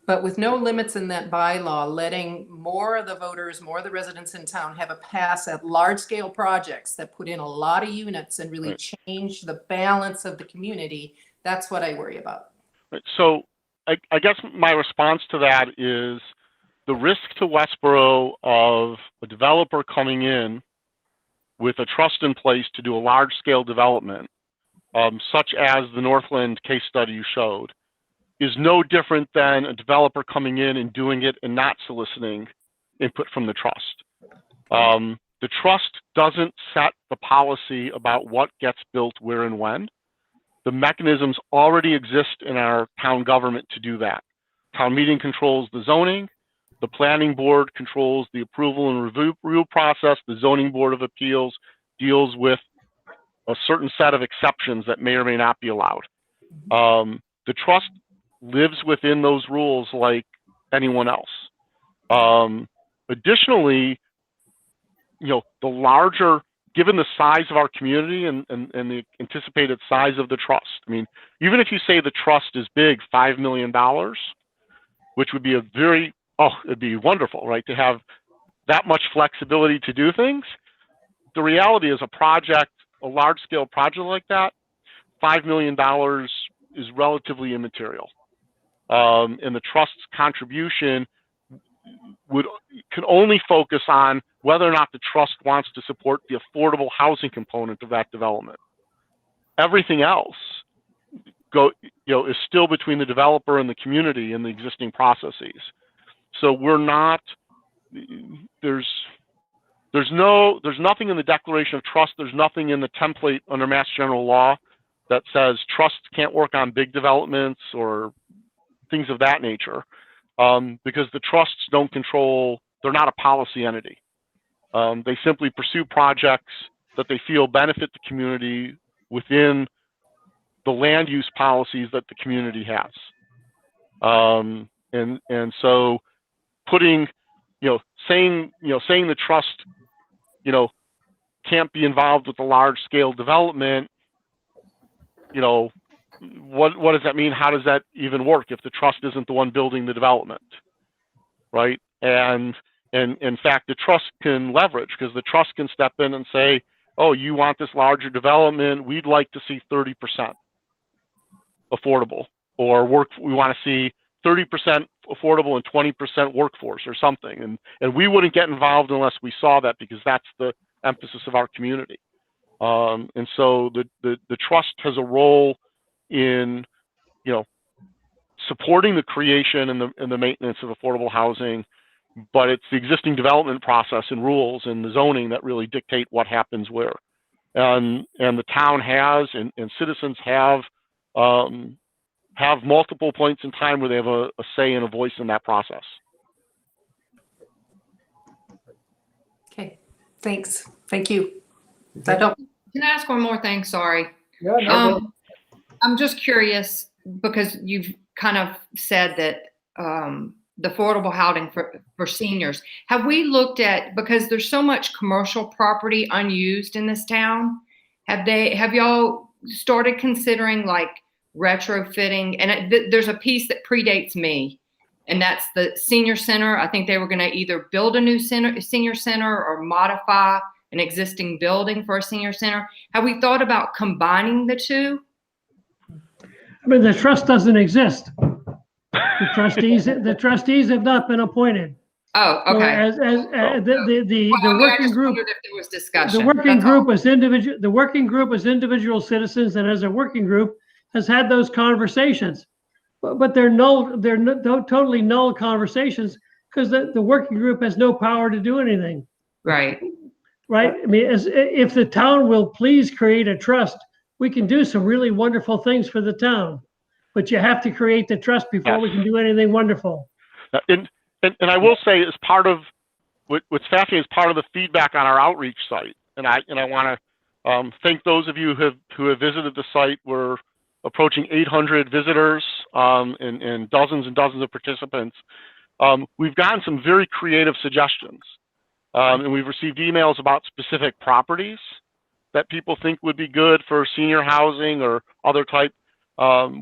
But with no limits in that bylaw, letting more of the voters, more of the residents in town have a pass at large scale projects that put in a lot of units and really change the balance of the community, that's what I worry about. Right. So I guess my response to that is the risk to Westborough of a developer coming in with a trust in place to do a large scale development, such as the Northland case study you showed, is no different than a developer coming in and doing it and not soliciting input from the trust. The trust doesn't set the policy about what gets built where and when. The mechanisms already exist in our town government to do that. Town meeting controls the zoning. The planning board controls the approval and review process. The zoning board of appeals deals with a certain set of exceptions that may or may not be allowed. The trust lives within those rules like anyone else. Additionally, the larger, given the size of our community and the anticipated size of the trust, I mean, even if you say the trust is big, $5 million, which would be it'd be wonderful, right, to have that much flexibility to do things. The reality is a large scale project like that, $5 million is relatively immaterial. And the trust's contribution can only focus on whether or not the trust wants to support the affordable housing component of that development. Everything else is still between the developer and the community and the existing processes. So we're not, there's nothing in the Declaration of Trust, there's nothing in the template under Mass General Law that says trusts can't work on big developments or things of that nature, because the trusts don't control, they're not a policy entity. They simply pursue projects that they feel benefit the community within the land use policies that the community has. And so putting, saying the trust, can't be involved with the large scale development, what does that mean? How does that even work if the trust isn't the one building the development, right? And in fact, the trust can leverage, because the trust can step in and say, oh, you want this larger development, we'd like to see 30% affordable, or we want to see 30% affordable and 20% workforce or something. And we wouldn't get involved unless we saw that, because that's the emphasis of our community. And so the trust has a role in, supporting the creation and the maintenance of affordable housing, but it's the existing development process and rules and the zoning that really dictate what happens where. And the town has, and citizens have multiple points in time where they have a say and a voice in that process. Okay, thanks. Thank you. That helped. Can I ask one more thing? Sorry. Yeah, no, I'm just curious, because you've kind of said that the affordable housing for seniors. Have we looked at, because there's so much commercial property unused in this town, have y'all started considering like retrofitting? And there's a piece that predates me, and that's the senior center. I think they were going to either build a new senior center or modify an existing building for a senior center. Have we thought about combining the two? I mean, the trust doesn't exist. The trustees have not been appointed. Oh, So okay. as the working group, If there was discussion. the working group is individual. The working group is individual citizens, and as a working group has had those conversations, but they're totally null conversations, because the working group has no power to do anything. Right. Right. I mean, if the town will please create a trust, we can do some really wonderful things for the town. But you have to create the trust before we can do anything wonderful. And I will say, as part of what's fascinating, is part of the feedback on our outreach site. And I want to thank those of you who have visited the site. We're approaching 800 visitors and dozens of participants. We've gotten some very creative suggestions. And we've received emails about specific properties that people think would be good for senior housing or other type.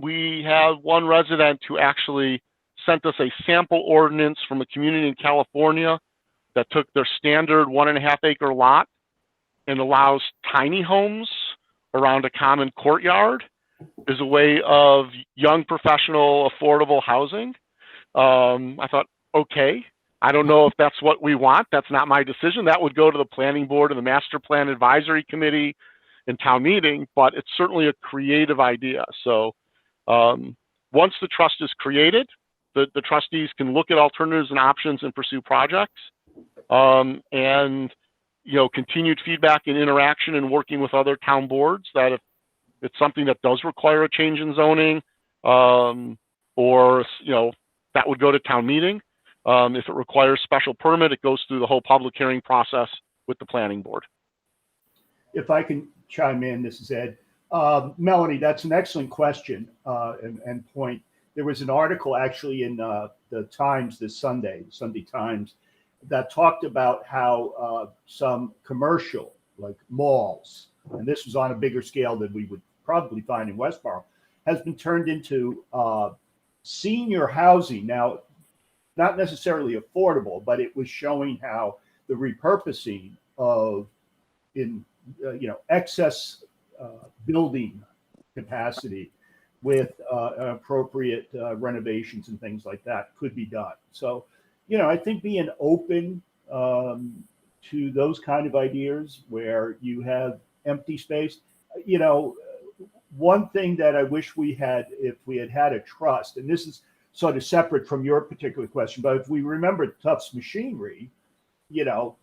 We have one resident who actually sent us a sample ordinance from a community in California that took their standard 1.5 acre lot and allows tiny homes around a common courtyard as a way of young professional affordable housing. I thought, okay, I don't know if that's what we want. That's not my decision. That would go to the planning board and the master plan advisory committee and town meeting, but it's certainly a creative idea. So once the trust is created, the trustees can look at alternatives and options and pursue projects. And continued feedback and interaction and working with other town boards, that if it's something that does require a change in zoning, or that would go to town meeting. If it requires special permit, it goes through the whole public hearing process with the planning board. If I can chime in, this is Ed. Melanie, that's an excellent question and point. There was an article actually in the Times this Sunday Times, that talked about how some commercial, like malls, and this was on a bigger scale than we would probably find in Westborough, has been turned into senior housing. Now, not necessarily affordable, but it was showing how the repurposing of excess building capacity with appropriate renovations and things like that could be done. So I think being open to those kind of ideas where you have empty space, one thing that I wish we had, if we had a trust, and this is sort of separate from your particular question, but if we remember Tufts Machinery,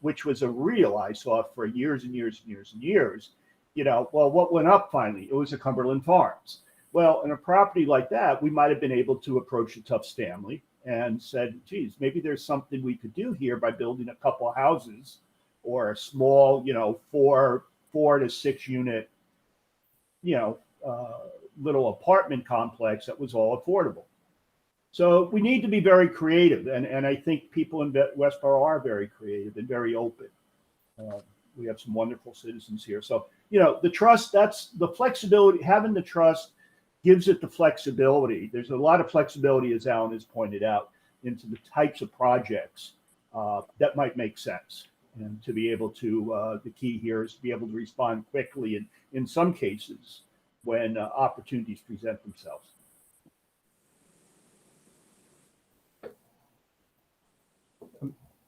which was a real eyesore for years and years and years and years, well, what went up finally? It was the Cumberland Farms. Well, in a property like that, we might have been able to approach the Tufts family and said, geez, maybe there's something we could do here by building a couple of houses or a small, 4 to 6 unit, little apartment complex that was all affordable. So we need to be very creative. And I think people in Westborough are very creative and very open. We have some wonderful citizens here. So, the trust, that's the flexibility, having the trust gives it the flexibility. There's a lot of flexibility, as Alan has pointed out, into the types of projects that might make sense. And to be able to, the key here is to be able to respond quickly and in some cases when opportunities present themselves.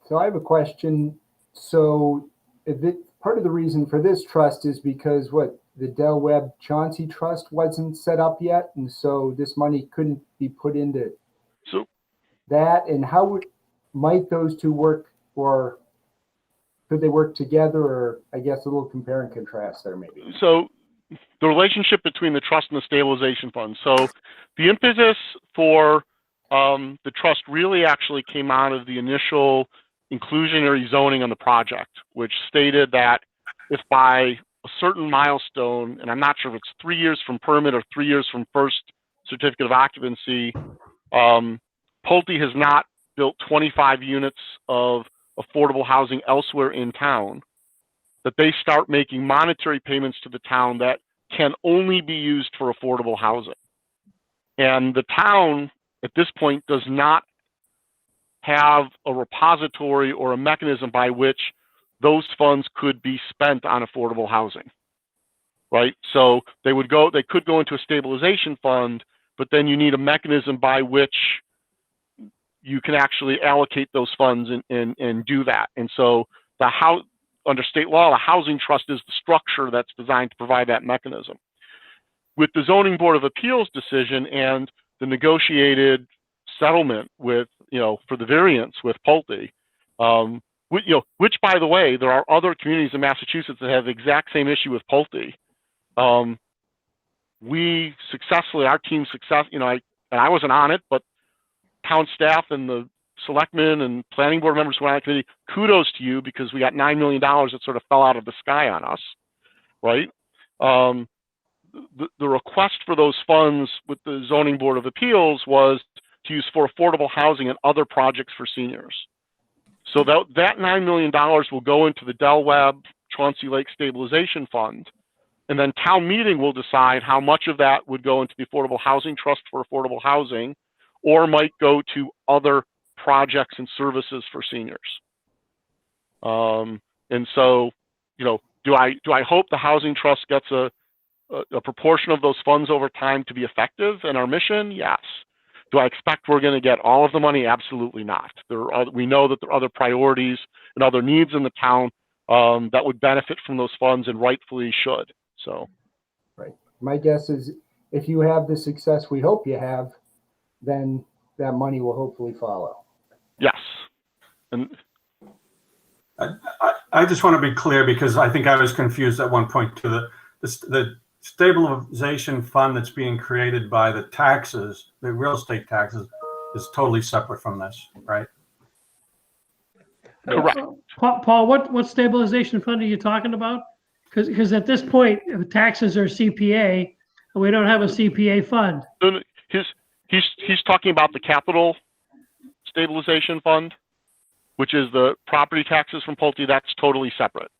So I have a question. So part of the reason for this trust is because the Del Webb Chauncey Trust wasn't set up yet, and so this money couldn't be put into that. And how might those two work, or could they work together, or I guess a little compare and contrast there maybe? So the relationship between the trust and the stabilization fund. So the impetus for the trust really actually came out of the initial inclusionary zoning on the project, which stated that if by a certain milestone, and I'm not sure if it's 3 years from permit or 3 years from first certificate of occupancy, Pulte has not built 25 units of affordable housing elsewhere in town, that they start making monetary payments to the town that can only be used for affordable housing. And the town at this point does not have a repository or a mechanism by which those funds could be spent on affordable housing, right? So they could go into a stabilization fund, but then you need a mechanism by which you can actually allocate those funds and do that. And so under state law, the housing trust is the structure that's designed to provide that mechanism. With the Zoning Board of Appeals decision and the negotiated settlement with, for the variance with Pulte, which by the way, there are other communities in Massachusetts that have the exact same issue with Pulte. Our team I wasn't on it, but town staff and the selectmen and planning board members who were on the committee, kudos to you, because we got $9 million that sort of fell out of the sky on us, right? The request for those funds with the Zoning Board of Appeals was to use for affordable housing and other projects for seniors. So that $9 million will go into the Del Webb Chauncey Lake Stabilization Fund, and then town meeting will decide how much of that would go into the Affordable Housing Trust for affordable housing, or might go to other projects and services for seniors. And so, do I hope the Housing Trust gets a proportion of those funds over time to be effective in our mission? Yes. Do I expect we're going to get all of the money? Absolutely not. We know that there are other priorities and other needs in the town that would benefit from those funds and rightfully should. So, right. My guess is if you have the success we hope you have, then that money will hopefully follow. Yes. And I just want to be clear, because I think I was confused at one point to the stabilization fund that's being created by the taxes, the real estate taxes, is totally separate from this, right? Correct. Paul, what stabilization fund are you talking about? Because at this point, taxes are CPA, and we don't have a CPA fund. He's talking about the capital stabilization fund, which is the property taxes from Pulte. That's totally separate.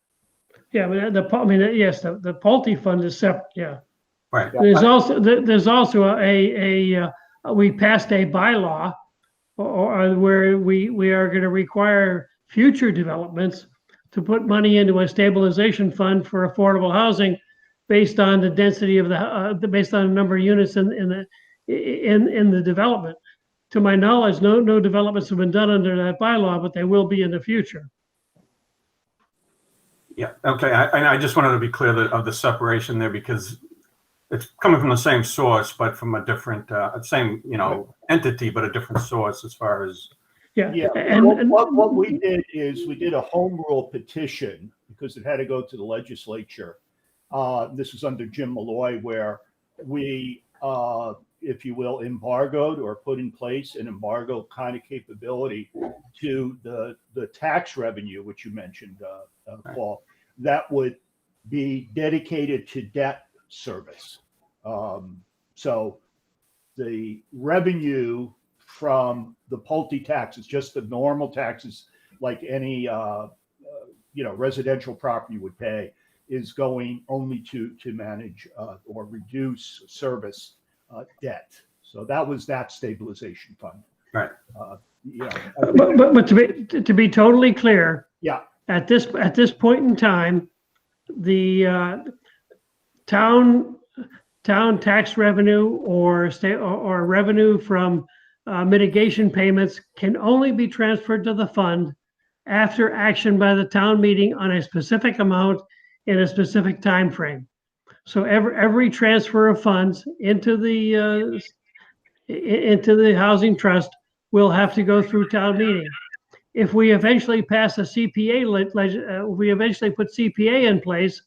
Yeah, but yes, the Pulte fund is separate. Yeah. Right. There's also we passed a bylaw where we are going to require future developments to put money into a stabilization fund for affordable housing based on the density of based on the number of units in the development. to my knowledge, no developments have been done under that bylaw, but they will be in the future. Yeah, okay, I just wanted to be clear of the separation there because it's coming from the same source, but from a different, same, entity, but a different source as far as. Yeah. Yeah, And what we did is we did a home rule petition because it had to go to the legislature. This was under Jim Malloy, where we, if you will, embargoed or put in place an embargo kind of capability to the tax revenue, which you mentioned, Paul, that would be dedicated to debt service. So the revenue from the Pulte taxes, just the normal taxes like any residential property would pay, is going only to manage or reduce service debt. So that was that stabilization fund. Right. But to be totally clear, Yeah. at this point in time, the town tax revenue or revenue from mitigation payments can only be transferred to the fund after action by the town meeting on a specific amount in a specific time frame. So every transfer of funds into the housing trust will have to go through town meeting. If we eventually pass a CPA, we eventually put CPA in place,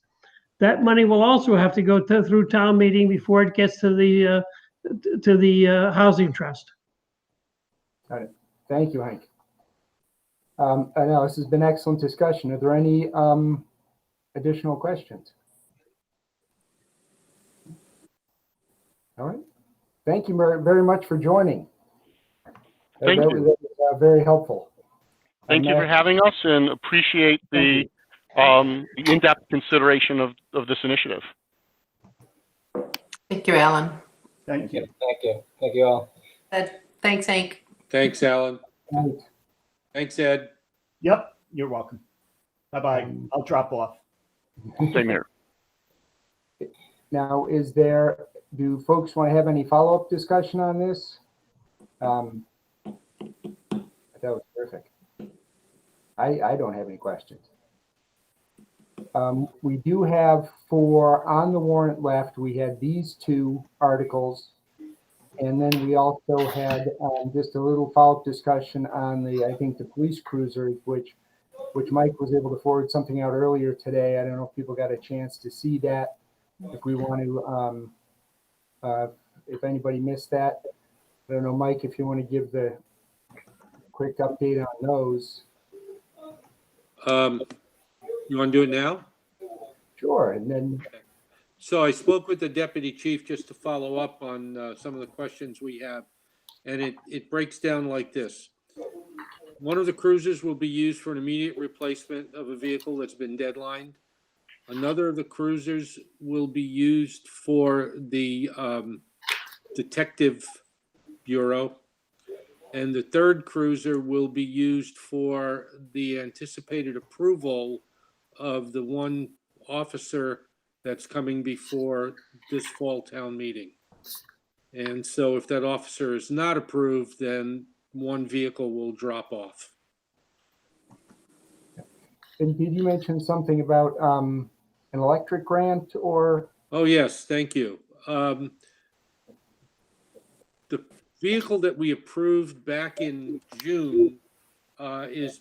that money will also have to go through town meeting before it gets to the housing trust. Got it. Thank you, Hank. I know this has been excellent discussion. Are there any additional questions? All right. Thank you very much for joining. Thank you. That was very helpful. Thank you for having us and appreciate the in-depth consideration of this initiative. Thank you, Alan. Thank you. Thank you all. Thanks, Hank. Thanks, Alan. Right. Thanks, Ed. Yep, you're welcome. Bye-bye. I'll drop off. Same here. Now, do folks want to have any follow-up discussion on this? That was terrific. I don't have any questions. We do have on the warrant left, we had these two articles. And then we also had just a little follow-up discussion on I think the police cruisers, which Mike was able to forward something out earlier today. I don't know if people got a chance to see that. If we want to, if anybody missed that, I don't know, Mike, if you want to give the quick update on those. You want to do it now? Sure, and then. So I spoke with the deputy chief just to follow up on some of the questions we have. And it breaks down like this. One of the cruisers will be used for an immediate replacement of a vehicle that's been deadlined. Another of the cruisers will be used for the detective bureau. And the third cruiser will be used for the anticipated approval of the one officer that's coming before this fall town meeting. And so if that officer is not approved, then one vehicle will drop off. And did you mention something about an electric grant or? Oh, yes, thank you. The vehicle that we approved back in June is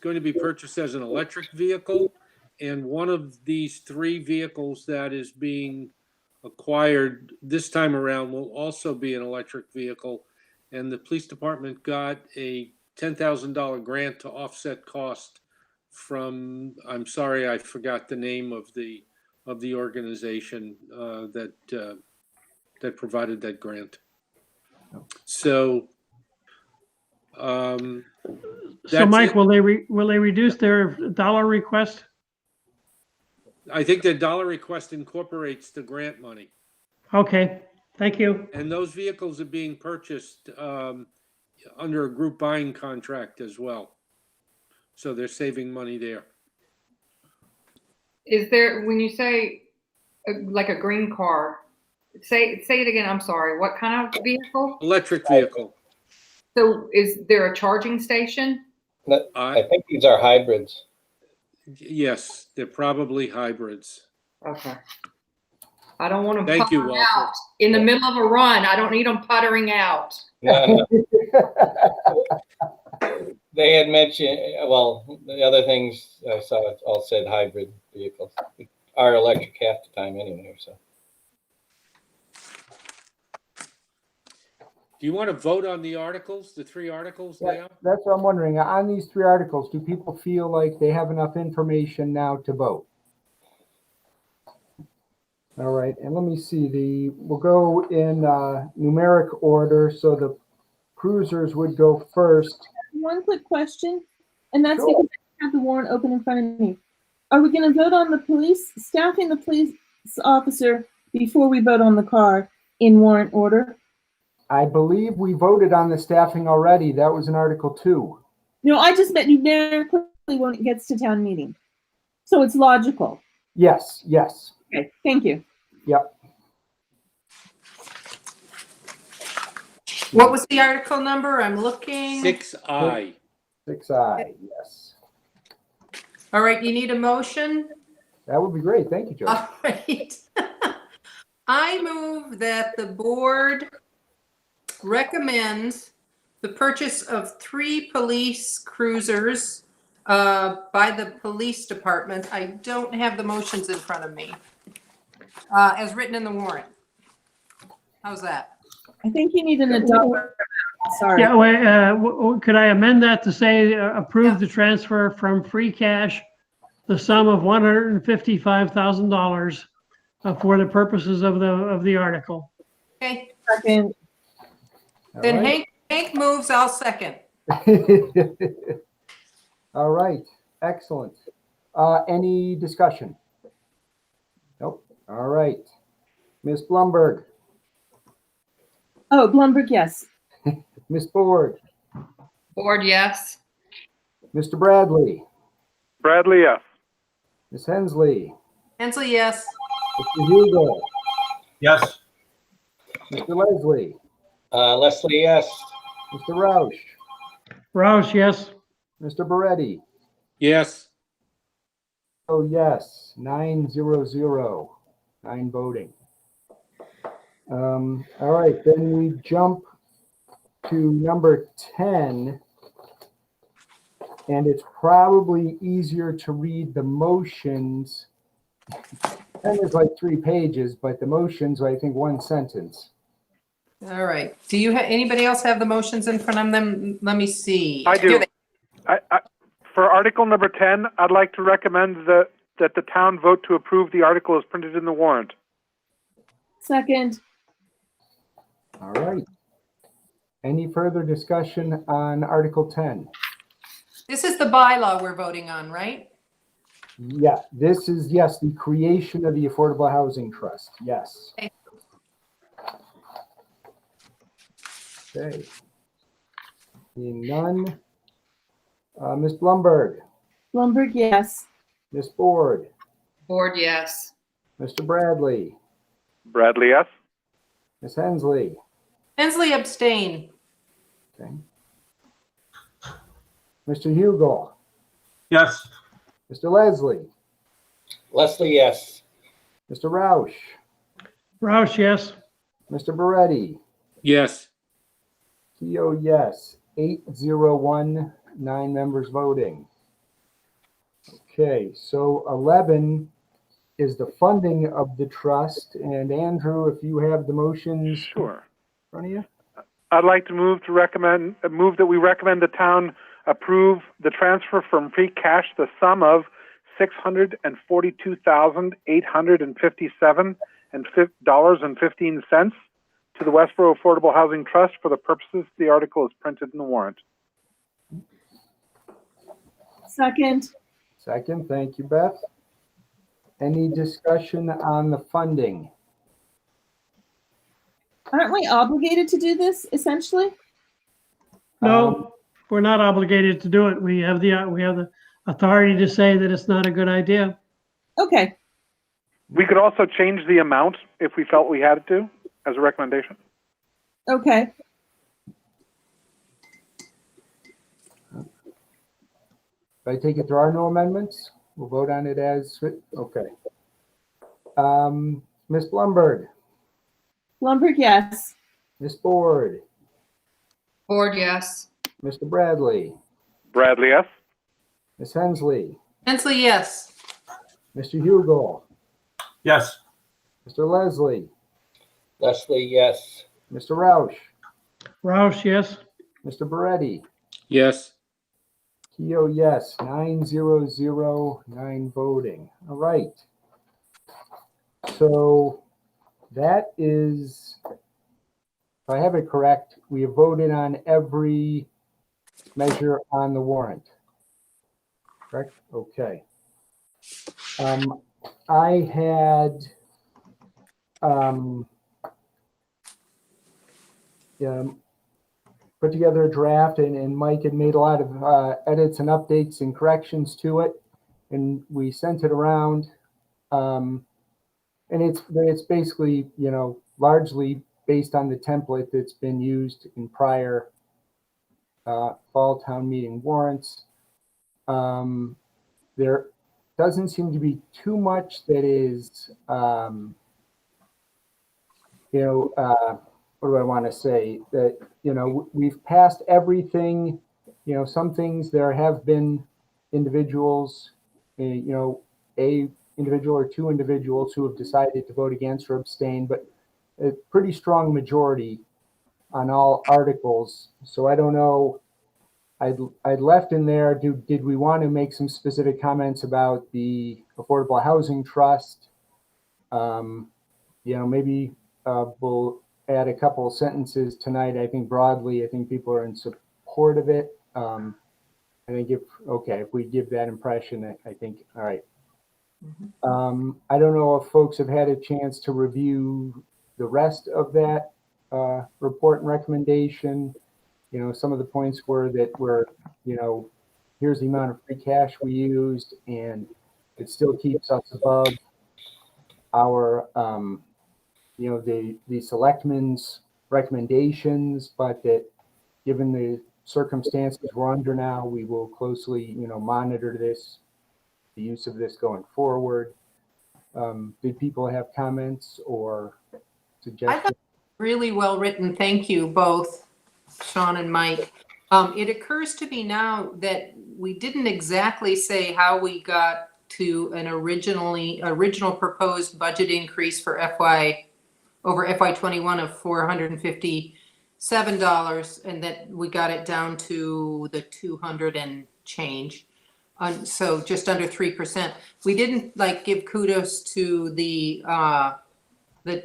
going to be purchased as an electric vehicle. And one of these three vehicles that is being acquired this time around will also be an electric vehicle. And the police department got a $10,000 grant to offset cost from, I'm sorry, I forgot the name of the organization that provided that grant. So, so Mike, will they reduce their dollar request? I think the dollar request incorporates the grant money. Okay, thank you. And those vehicles are being purchased under a group buying contract as well. So they're saving money there. Is there, when you say like a green car, say it again. I'm sorry. What kind of vehicle? Electric vehicle. So is there a charging station? I think these are hybrids. Yes, they're probably hybrids. Okay. I don't want them Thank you, puttering Walter. out in the middle of a run. I don't need them puttering out. No. They had mentioned, well, the other things I saw all said hybrid vehicles. Are electric half the time anyway, so. Do you want to vote on the articles, the 3 articles Yeah, now? that's what I'm wondering. On these 3 articles, do people feel like they have enough information now to vote? All right, and let me see, we'll go in numeric order, so the cruisers would go first. One quick question, and that's Sure. because I have the warrant open in front of me. Are we going to vote on the police, staffing the police officer before we vote on the car in warrant order? I believe we voted on the staffing already. That was in Article 2. No, I just meant numerically when it gets to town meeting. So it's logical. Yes, yes. Okay, thank you. Yep. What was the article number? I'm looking. 6I. 6I, yes. All right, you need a motion? That would be great. Thank you, Joe. All right. I move that the board recommends the purchase of 3 police cruisers by the police department. I don't have the motions in front of me. As written in the warrant. How's that? I think you need an adult. Sorry. Yeah, wait, could I amend that to say approve the transfer from free cash, the sum of $155,000 for the purposes of the article? Okay, Second. All then right. Hank moves, I'll second. All right, excellent. Any discussion? Nope. All right. Ms. Blumberg, Oh, Blumberg, yes. Ms. Ford, Board, yes. Mr. Bradley, Bradley, yes. Ms. Hensley, Hensley, yes. Mr. Hugo, Yes. Mr. Leslie, Leslie, yes. Mr. Roush, Roush, yes. Mr. Beretti. Yes. Oh, yes, 9-0-0, 9 voting. All right, then we jump to number 10. And it's probably easier to read the motions. 10 is like 3 pages, but the motions, I think, 1 sentence. All right. Do you have, anybody else have the motions in front of them? Let me see. I do. For Article number 10, I'd like to recommend that the town vote to approve the article as printed in the warrant. Second. All right. Any further discussion on Article 10? This is the bylaw we're voting on, right? Yeah, this is, yes, the creation of the Affordable Housing Trust. Yes. Okay. Okay. Seeing none. Ms. Blumberg, Blumberg, yes. Ms. Ford, Board, yes. Mr. Bradley, Bradley, yes. Ms. Hensley. Hensley abstain. Okay. Mr. Hugo, Yes. Mr. Leslie, Leslie, yes. Mr. Roush, Roush, yes. Mr. Beretti. Yes. Keo, yes. 8-0-1, 9 members voting. Okay, so 11 is the funding of the trust. And Andrew, if you have the motions Sure. in front of you. I'd like to move that we recommend the town approve the transfer from free cash the sum of $642,857.15 to the Westborough Affordable Housing Trust for the purposes the article is printed in the warrant. Second. Second, thank you, Beth. Any discussion on the funding? Aren't we obligated to do this essentially? No, we're not obligated to do it. We have the authority to say that it's not a good idea. Okay. We could also change the amount if we felt we had to as a recommendation. Okay. If I take it there are no amendments, we'll vote on it as, okay. Ms. Blumberg, Blumberg, yes. Ms. Ford, Board, yes. Mr. Bradley, Bradley, yes. Ms. Hensley, Hensley, yes. Mr. Hugel, Yes. Mr. Leslie, Leslie, yes. Mr. Roush, Roush, yes. Mr. Beretti, Yes. Keo, yes, 9 voting. All right. So that is, if I have it correct, we have voted on every measure on the warrant. Correct? Okay. I had put together a draft, and Mike had made a lot of edits and updates and corrections to it, and we sent it around. And it's basically, largely based on the template that's been used in prior fall town meeting warrants. There doesn't seem to be too much that is, what do I want to say? That, we've passed everything. Some things there have been individuals, a individual or two individuals who have decided to vote against or abstain, but a pretty strong majority on all articles. So I don't know. I'd left in there, did we want to make some specific comments about the Affordable Housing Trust? Maybe we'll add a couple of sentences tonight. I think broadly, I think people are in support of it. I think if we give that impression, I think, all right. I don't know if folks have had a chance to review the rest of that report and recommendation. Some of the points were that here's the amount of free cash we used, and it still keeps us above our, the selectmen's recommendations, but that given the circumstances we're under now, we will closely, monitor this, the use of this going forward. Did people have comments or I suggestions? thought really well written. Thank you both, Sean and Mike. It occurs to me now that we didn't exactly say how we got to an original proposed budget increase for over FY21 of $457, and that we got it down to the 200 and change. So just under 3%. We didn't give kudos to the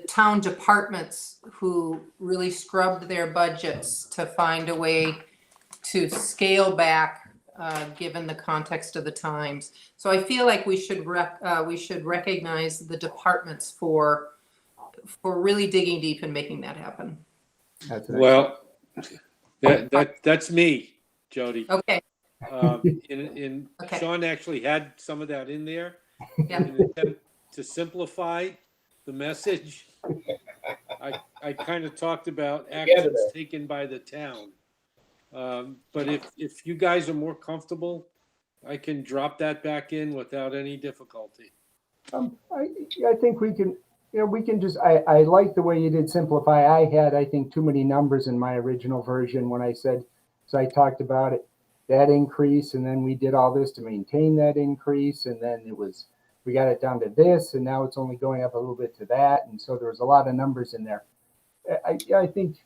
town departments who really scrubbed their budgets to find a way to scale back given the context of the times. So I feel like we should recognize the departments for really digging deep and making that happen. Well, that's me, Jody. Okay. Okay. Sean actually had some of that in there. Yeah. In an attempt to simplify the message. I kind of talked about actions taken by the town. But if you guys are more comfortable, I can drop that back in without any difficulty. I think we can, we can just, I like the way you did simplify. I had, I think, too many numbers in my original version when I said, so I talked about it, that increase, and then we did all this to maintain that increase, and then we got it down to this, and now it's only going up a little bit to that, and so there was a lot of numbers in there. I think,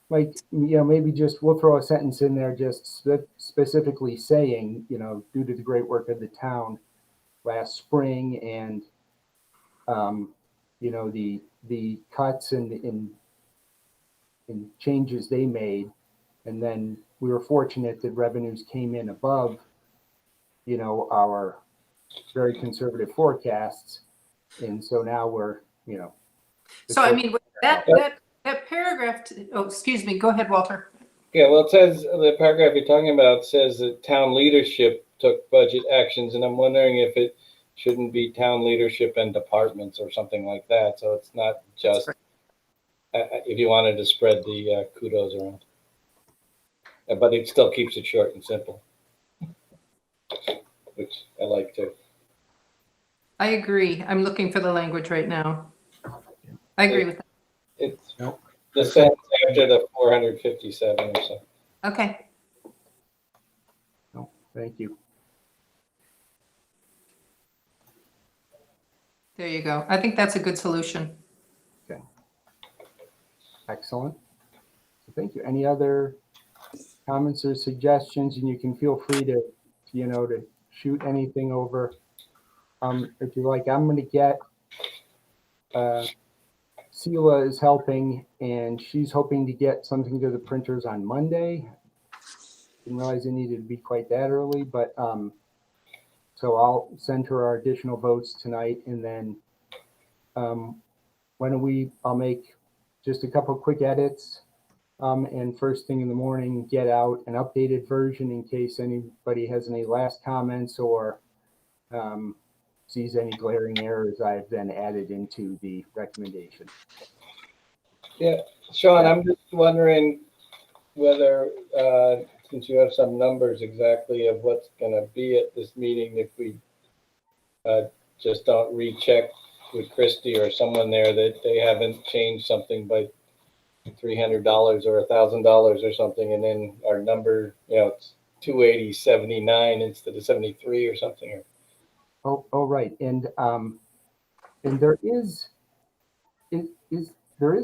maybe just we'll throw a sentence in there just specifically saying, due to the great work of the town last spring and, the cuts and changes they made, and then we were fortunate that revenues came in above, our very conservative forecasts, and so now we're, So I mean, that paragraph. Excuse me. Go ahead, Walter. Yeah, well, it says the paragraph you're talking about says that town leadership took budget actions, and I'm wondering if it shouldn't be town leadership and departments or something like that. So it's not just, if you wanted to spread the kudos around. But it still keeps it short and simple, which I like too. I agree. I'm looking for the language right now. I agree with that. It's the sentence after the 457 or so. Okay. No, thank you. There you go. I think that's a good solution. Okay. Excellent. So thank you. Any other comments or suggestions? And you can feel free to shoot anything over. If you like, I'm going to get, Sela is helping and she's hoping to get something to the printers on Monday. Didn't realize it needed to be quite that early, but so I'll send her our additional votes tonight, and then I'll make just a couple quick edits, and first thing in the morning, get out an updated version in case anybody has any last comments or sees any glaring errors I've then added into the recommendation. Yeah, Sean, I'm just wondering whether, since you have some numbers exactly of what's going to be at this meeting, if we just don't recheck with Christie or someone there that they haven't changed something by $300 or $1,000 or something, and then our number, it's 280.79 instead of 73 or something. Oh, right. And there is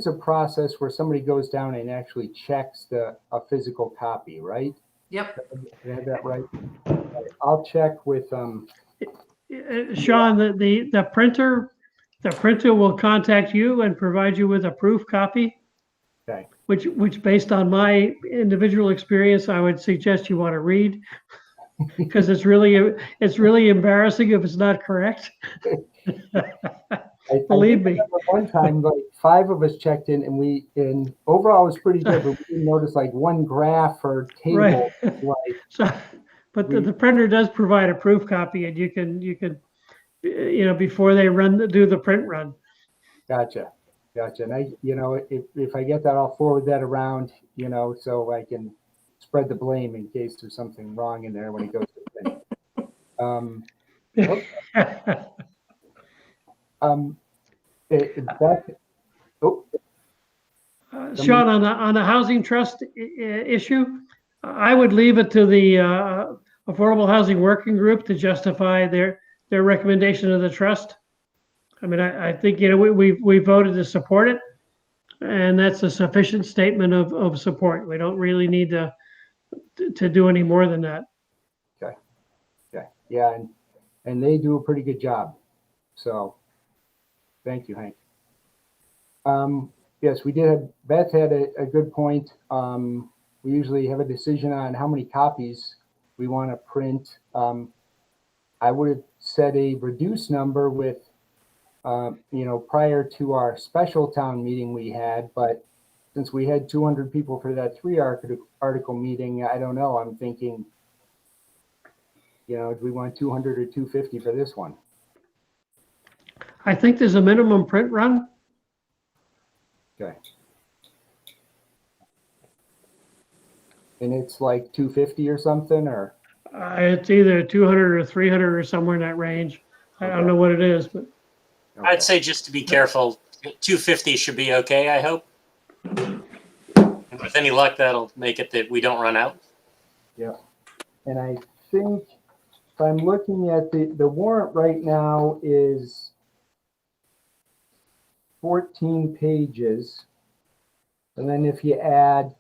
a process where somebody goes down and actually checks a physical copy, right? Yep. Did I have that right? I'll check with Sean, the printer will contact you and provide you with a proof copy. Okay. Which based on my individual experience, I would suggest you want to read, because it's really embarrassing if it's not correct. Believe me. One time, like 5 of us checked in, and overall it was pretty good, but we didn't notice like one graph or table. Right. But the printer does provide a proof copy, and you can before they do the print run. Gotcha. And if I get that, I'll forward that around, so I can spread the blame in case there's something wrong in there when it goes to print. Sean, on the housing trust issue, I would leave it to the Affordable Housing Working Group to justify their recommendation of the trust. I mean, I think we voted to support it, and that's a sufficient statement of support. We don't really need to do any more than that. Okay. Yeah, and they do a pretty good job. So, thank you, Hank. Yes, we did have, Beth had a good point. We usually have a decision on how many copies we want to print. I would have set a reduced number with, prior to our special town meeting we had, but since we had 200 people for that 3 article meeting, I don't know. I'm thinking, do we want 200 or 250 for this one? I think there's a minimum print run. Okay. And it's like 250 or something, or? It's either 200 or 300 or somewhere in that range. I don't know what it is, but. Okay. I'd say just to be careful, 250 should be okay, I hope. And with any luck, that'll make it that we don't run out. Yeah. And I think if I'm looking at the warrant right now is 14 pages. And then if you add,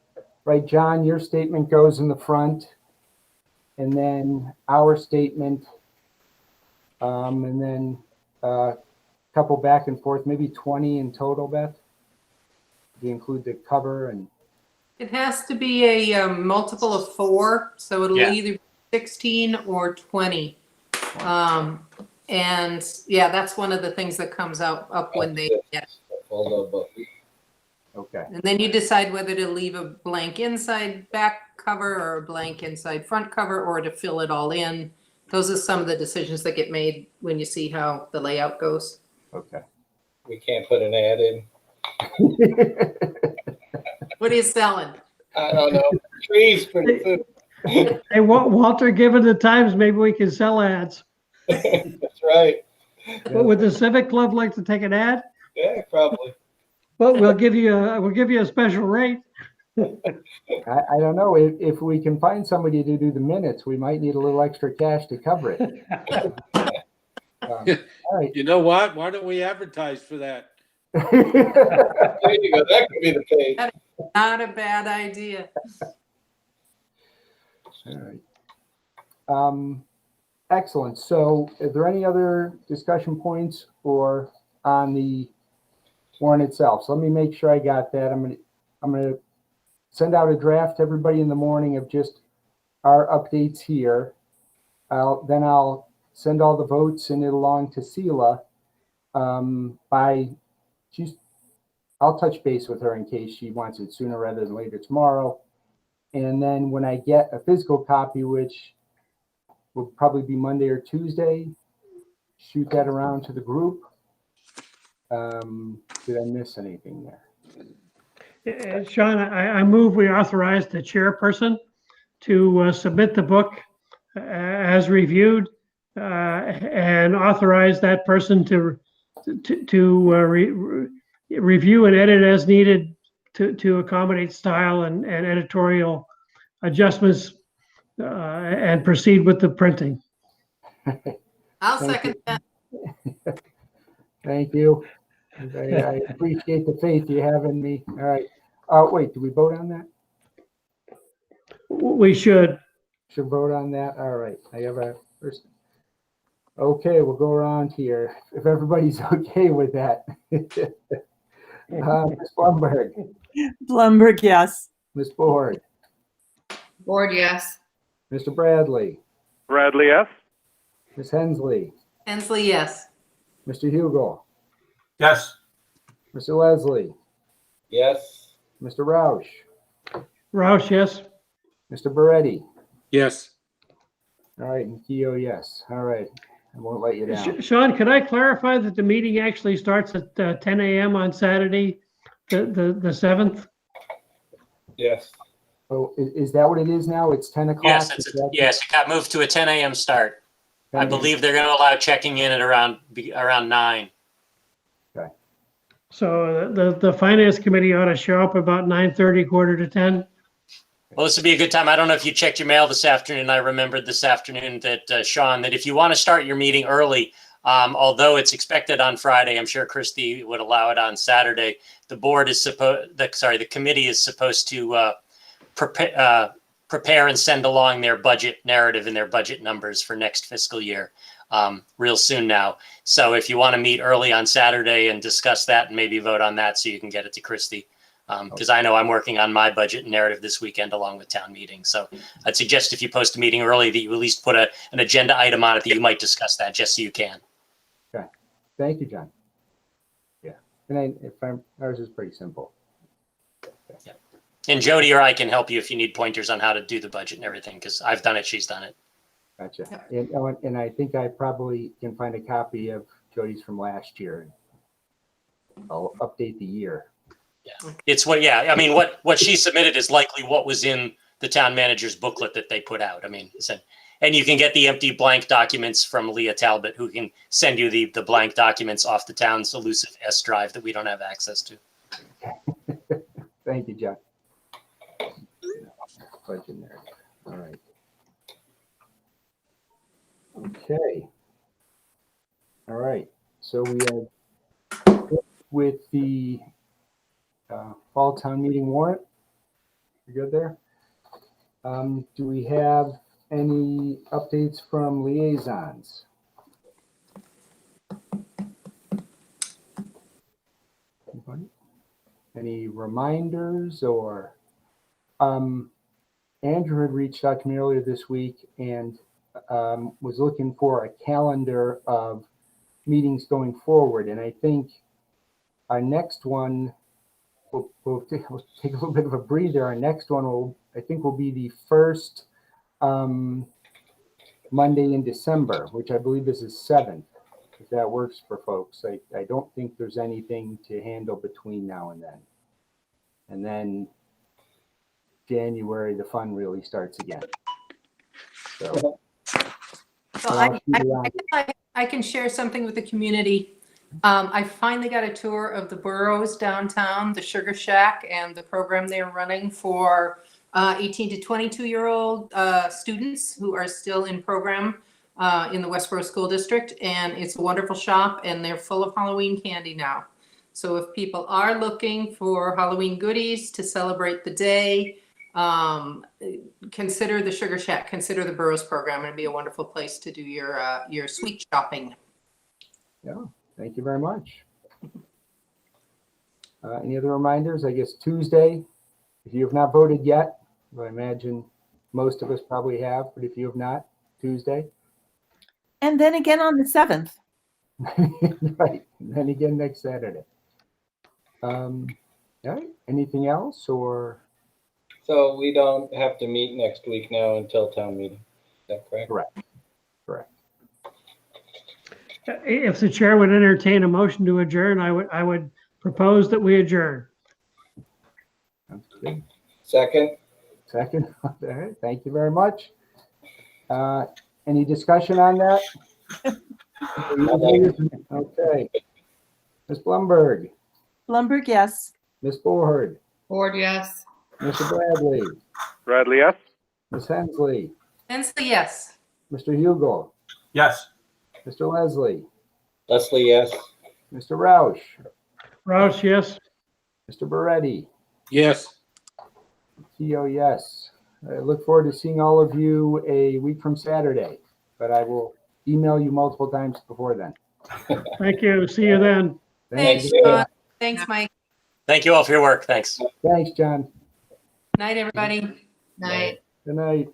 right, John, your statement goes in the front, and then our statement, and then a couple back and forth, maybe 20 in total, Beth. You include the cover and. It has to be a multiple of 4, so it'll either be 16 or 20. And yeah, that's one of the things that comes up when they get it. Okay. And then you decide whether to leave a blank inside back cover or a blank inside front cover, or to fill it all in. Those are some of the decisions that get made when you see how the layout goes. Okay. We can't put an ad in. What are you selling? I don't know. Trees for the food. Hey, Walter, given the times, maybe we can sell ads. That's right. But would the Civic Club like to take an ad? Yeah, probably. Well, we'll give you a special rate. I don't know. If we can find somebody to do the minutes, we might need a little extra cash to cover it. All right. You know what? Why don't we advertise for that? There you go. That could be the page. Not a bad idea. All right. Excellent. So is there any other discussion points or on the warrant itself? So let me make sure I got that. I'm gonna send out a draft to everybody in the morning of just our updates here. Then I'll send all the votes and it along to Sela. I'll touch base with her in case she wants it sooner rather than later tomorrow. And then when I get a physical copy, which will probably be Monday or Tuesday, shoot that around to the group. Did I miss anything there? Sean, I move we authorize the chairperson to submit the book as reviewed and authorize that person to review and edit as needed to accommodate style and editorial adjustments and proceed with the printing. I'll second that. Thank you. I appreciate the faith you have in me. All right. Wait, do we vote on that? We should. Should vote on that? All right. I have a first. Okay, we'll go around here. If everybody's okay with that. Ms. Blumberg. Blumberg, yes. Ms. Board. Board, yes. Mr. Bradley. Bradley, yes. Ms. Hensley. Hensley, yes. Mr. Hugel. Yes. Mr. Leslie. Yes. Mr. Roush. Roush, yes. Mr. Beretti. Yes. All right, and Keo, yes. All right. I won't let you down. Sean, could I clarify that the meeting actually starts at 10 a.m. on Saturday, the 7th? Yes. Oh, is that what it is now? It's 10 o'clock? Yes, yes, it got moved to a 10 a.m. start. I believe they're going to allow checking in at around 9. Okay. So the finance committee ought to show up about 9:30, quarter to 10. Well, this would be a good time. I don't know if you checked your mail this afternoon. I remembered this afternoon that, Sean, that if you want to start your meeting early, although it's expected on Friday, I'm sure Christie would allow it on Saturday. The committee is supposed to prepare and send along their budget narrative and their budget numbers for next fiscal year real soon now. So if you want to meet early on Saturday and discuss that and maybe vote on that so you can get it to Christie. Because I know I'm working on my budget narrative this weekend along with town meeting. So I'd suggest if you post a meeting early that you at least put an agenda item on it that you might discuss that just so you can. Okay. Thank you, John. Yeah. And ours is pretty simple. Yeah. And Jody or I can help you if you need pointers on how to do the budget and everything, because I've done it, she's done it. Gotcha. And I think I probably can find a copy of Jody's from last year. I'll update the year. Yeah, it's I mean, what she submitted is likely what was in the town manager's booklet that they put out. I mean, and you can get the empty blank documents from Leah Talbot, who can send you the blank documents off the town's elusive S drive that we don't have access to. Thank you, John. Budget there. All right. Okay. All right. So we are with the fall town meeting warrant. You good there? Do we have any updates from liaisons? Anybody? Any reminders or Andrew had reached out to me earlier this week and was looking for a calendar of meetings going forward. And I think our next one, we'll take a little bit of a breather. Our next one will be the first Monday in December, which I believe is the 7th, if that works for folks. I don't think there's anything to handle between now and then. And then January, the fun really starts again. So, So I can share something with the community. I finally got a tour of the boroughs downtown, the Sugar Shack, and the program they're running for 18 to 22-year-old students who are still in program in the Westborough School District. And it's a wonderful shop, and they're full of Halloween candy now. So if people are looking for Halloween goodies to celebrate the day, consider the Sugar Shack, consider the Burroughs program. It'd be a wonderful place to do your sweet shopping. yeah, thank you very much. Any other reminders? I guess Tuesday, if you have not voted yet, I imagine most of us probably have, but if you have not, Tuesday. And then again on the 7th. Right, and then again next Saturday. All right, anything else or? So we don't have to meet next week now until town meeting. Is that correct? Correct. If the chair would entertain a motion to adjourn, I would propose that we adjourn. That's good. Second? All right, thank you very much. Any discussion on that? Okay. Ms. Blumberg, Blumberg, yes. Ms. Bohard, Board, yes. Mr. Bradley, Bradley, yes? Ms. Hensley, Hensley, yes. Mr. Hugel, Yes. Mr. Leslie, Leslie, yes. Mr. Roush, Roush, yes. Mr. Beretti, Yes. Keo, yes. I look forward to seeing all of you a week from Saturday, but I will email you multiple times before then. Thank you. See you then. Thanks, you. John. Thanks, Mike. Thank you all for your work. Thanks. Thanks, John. Night, everybody. Night. Good night.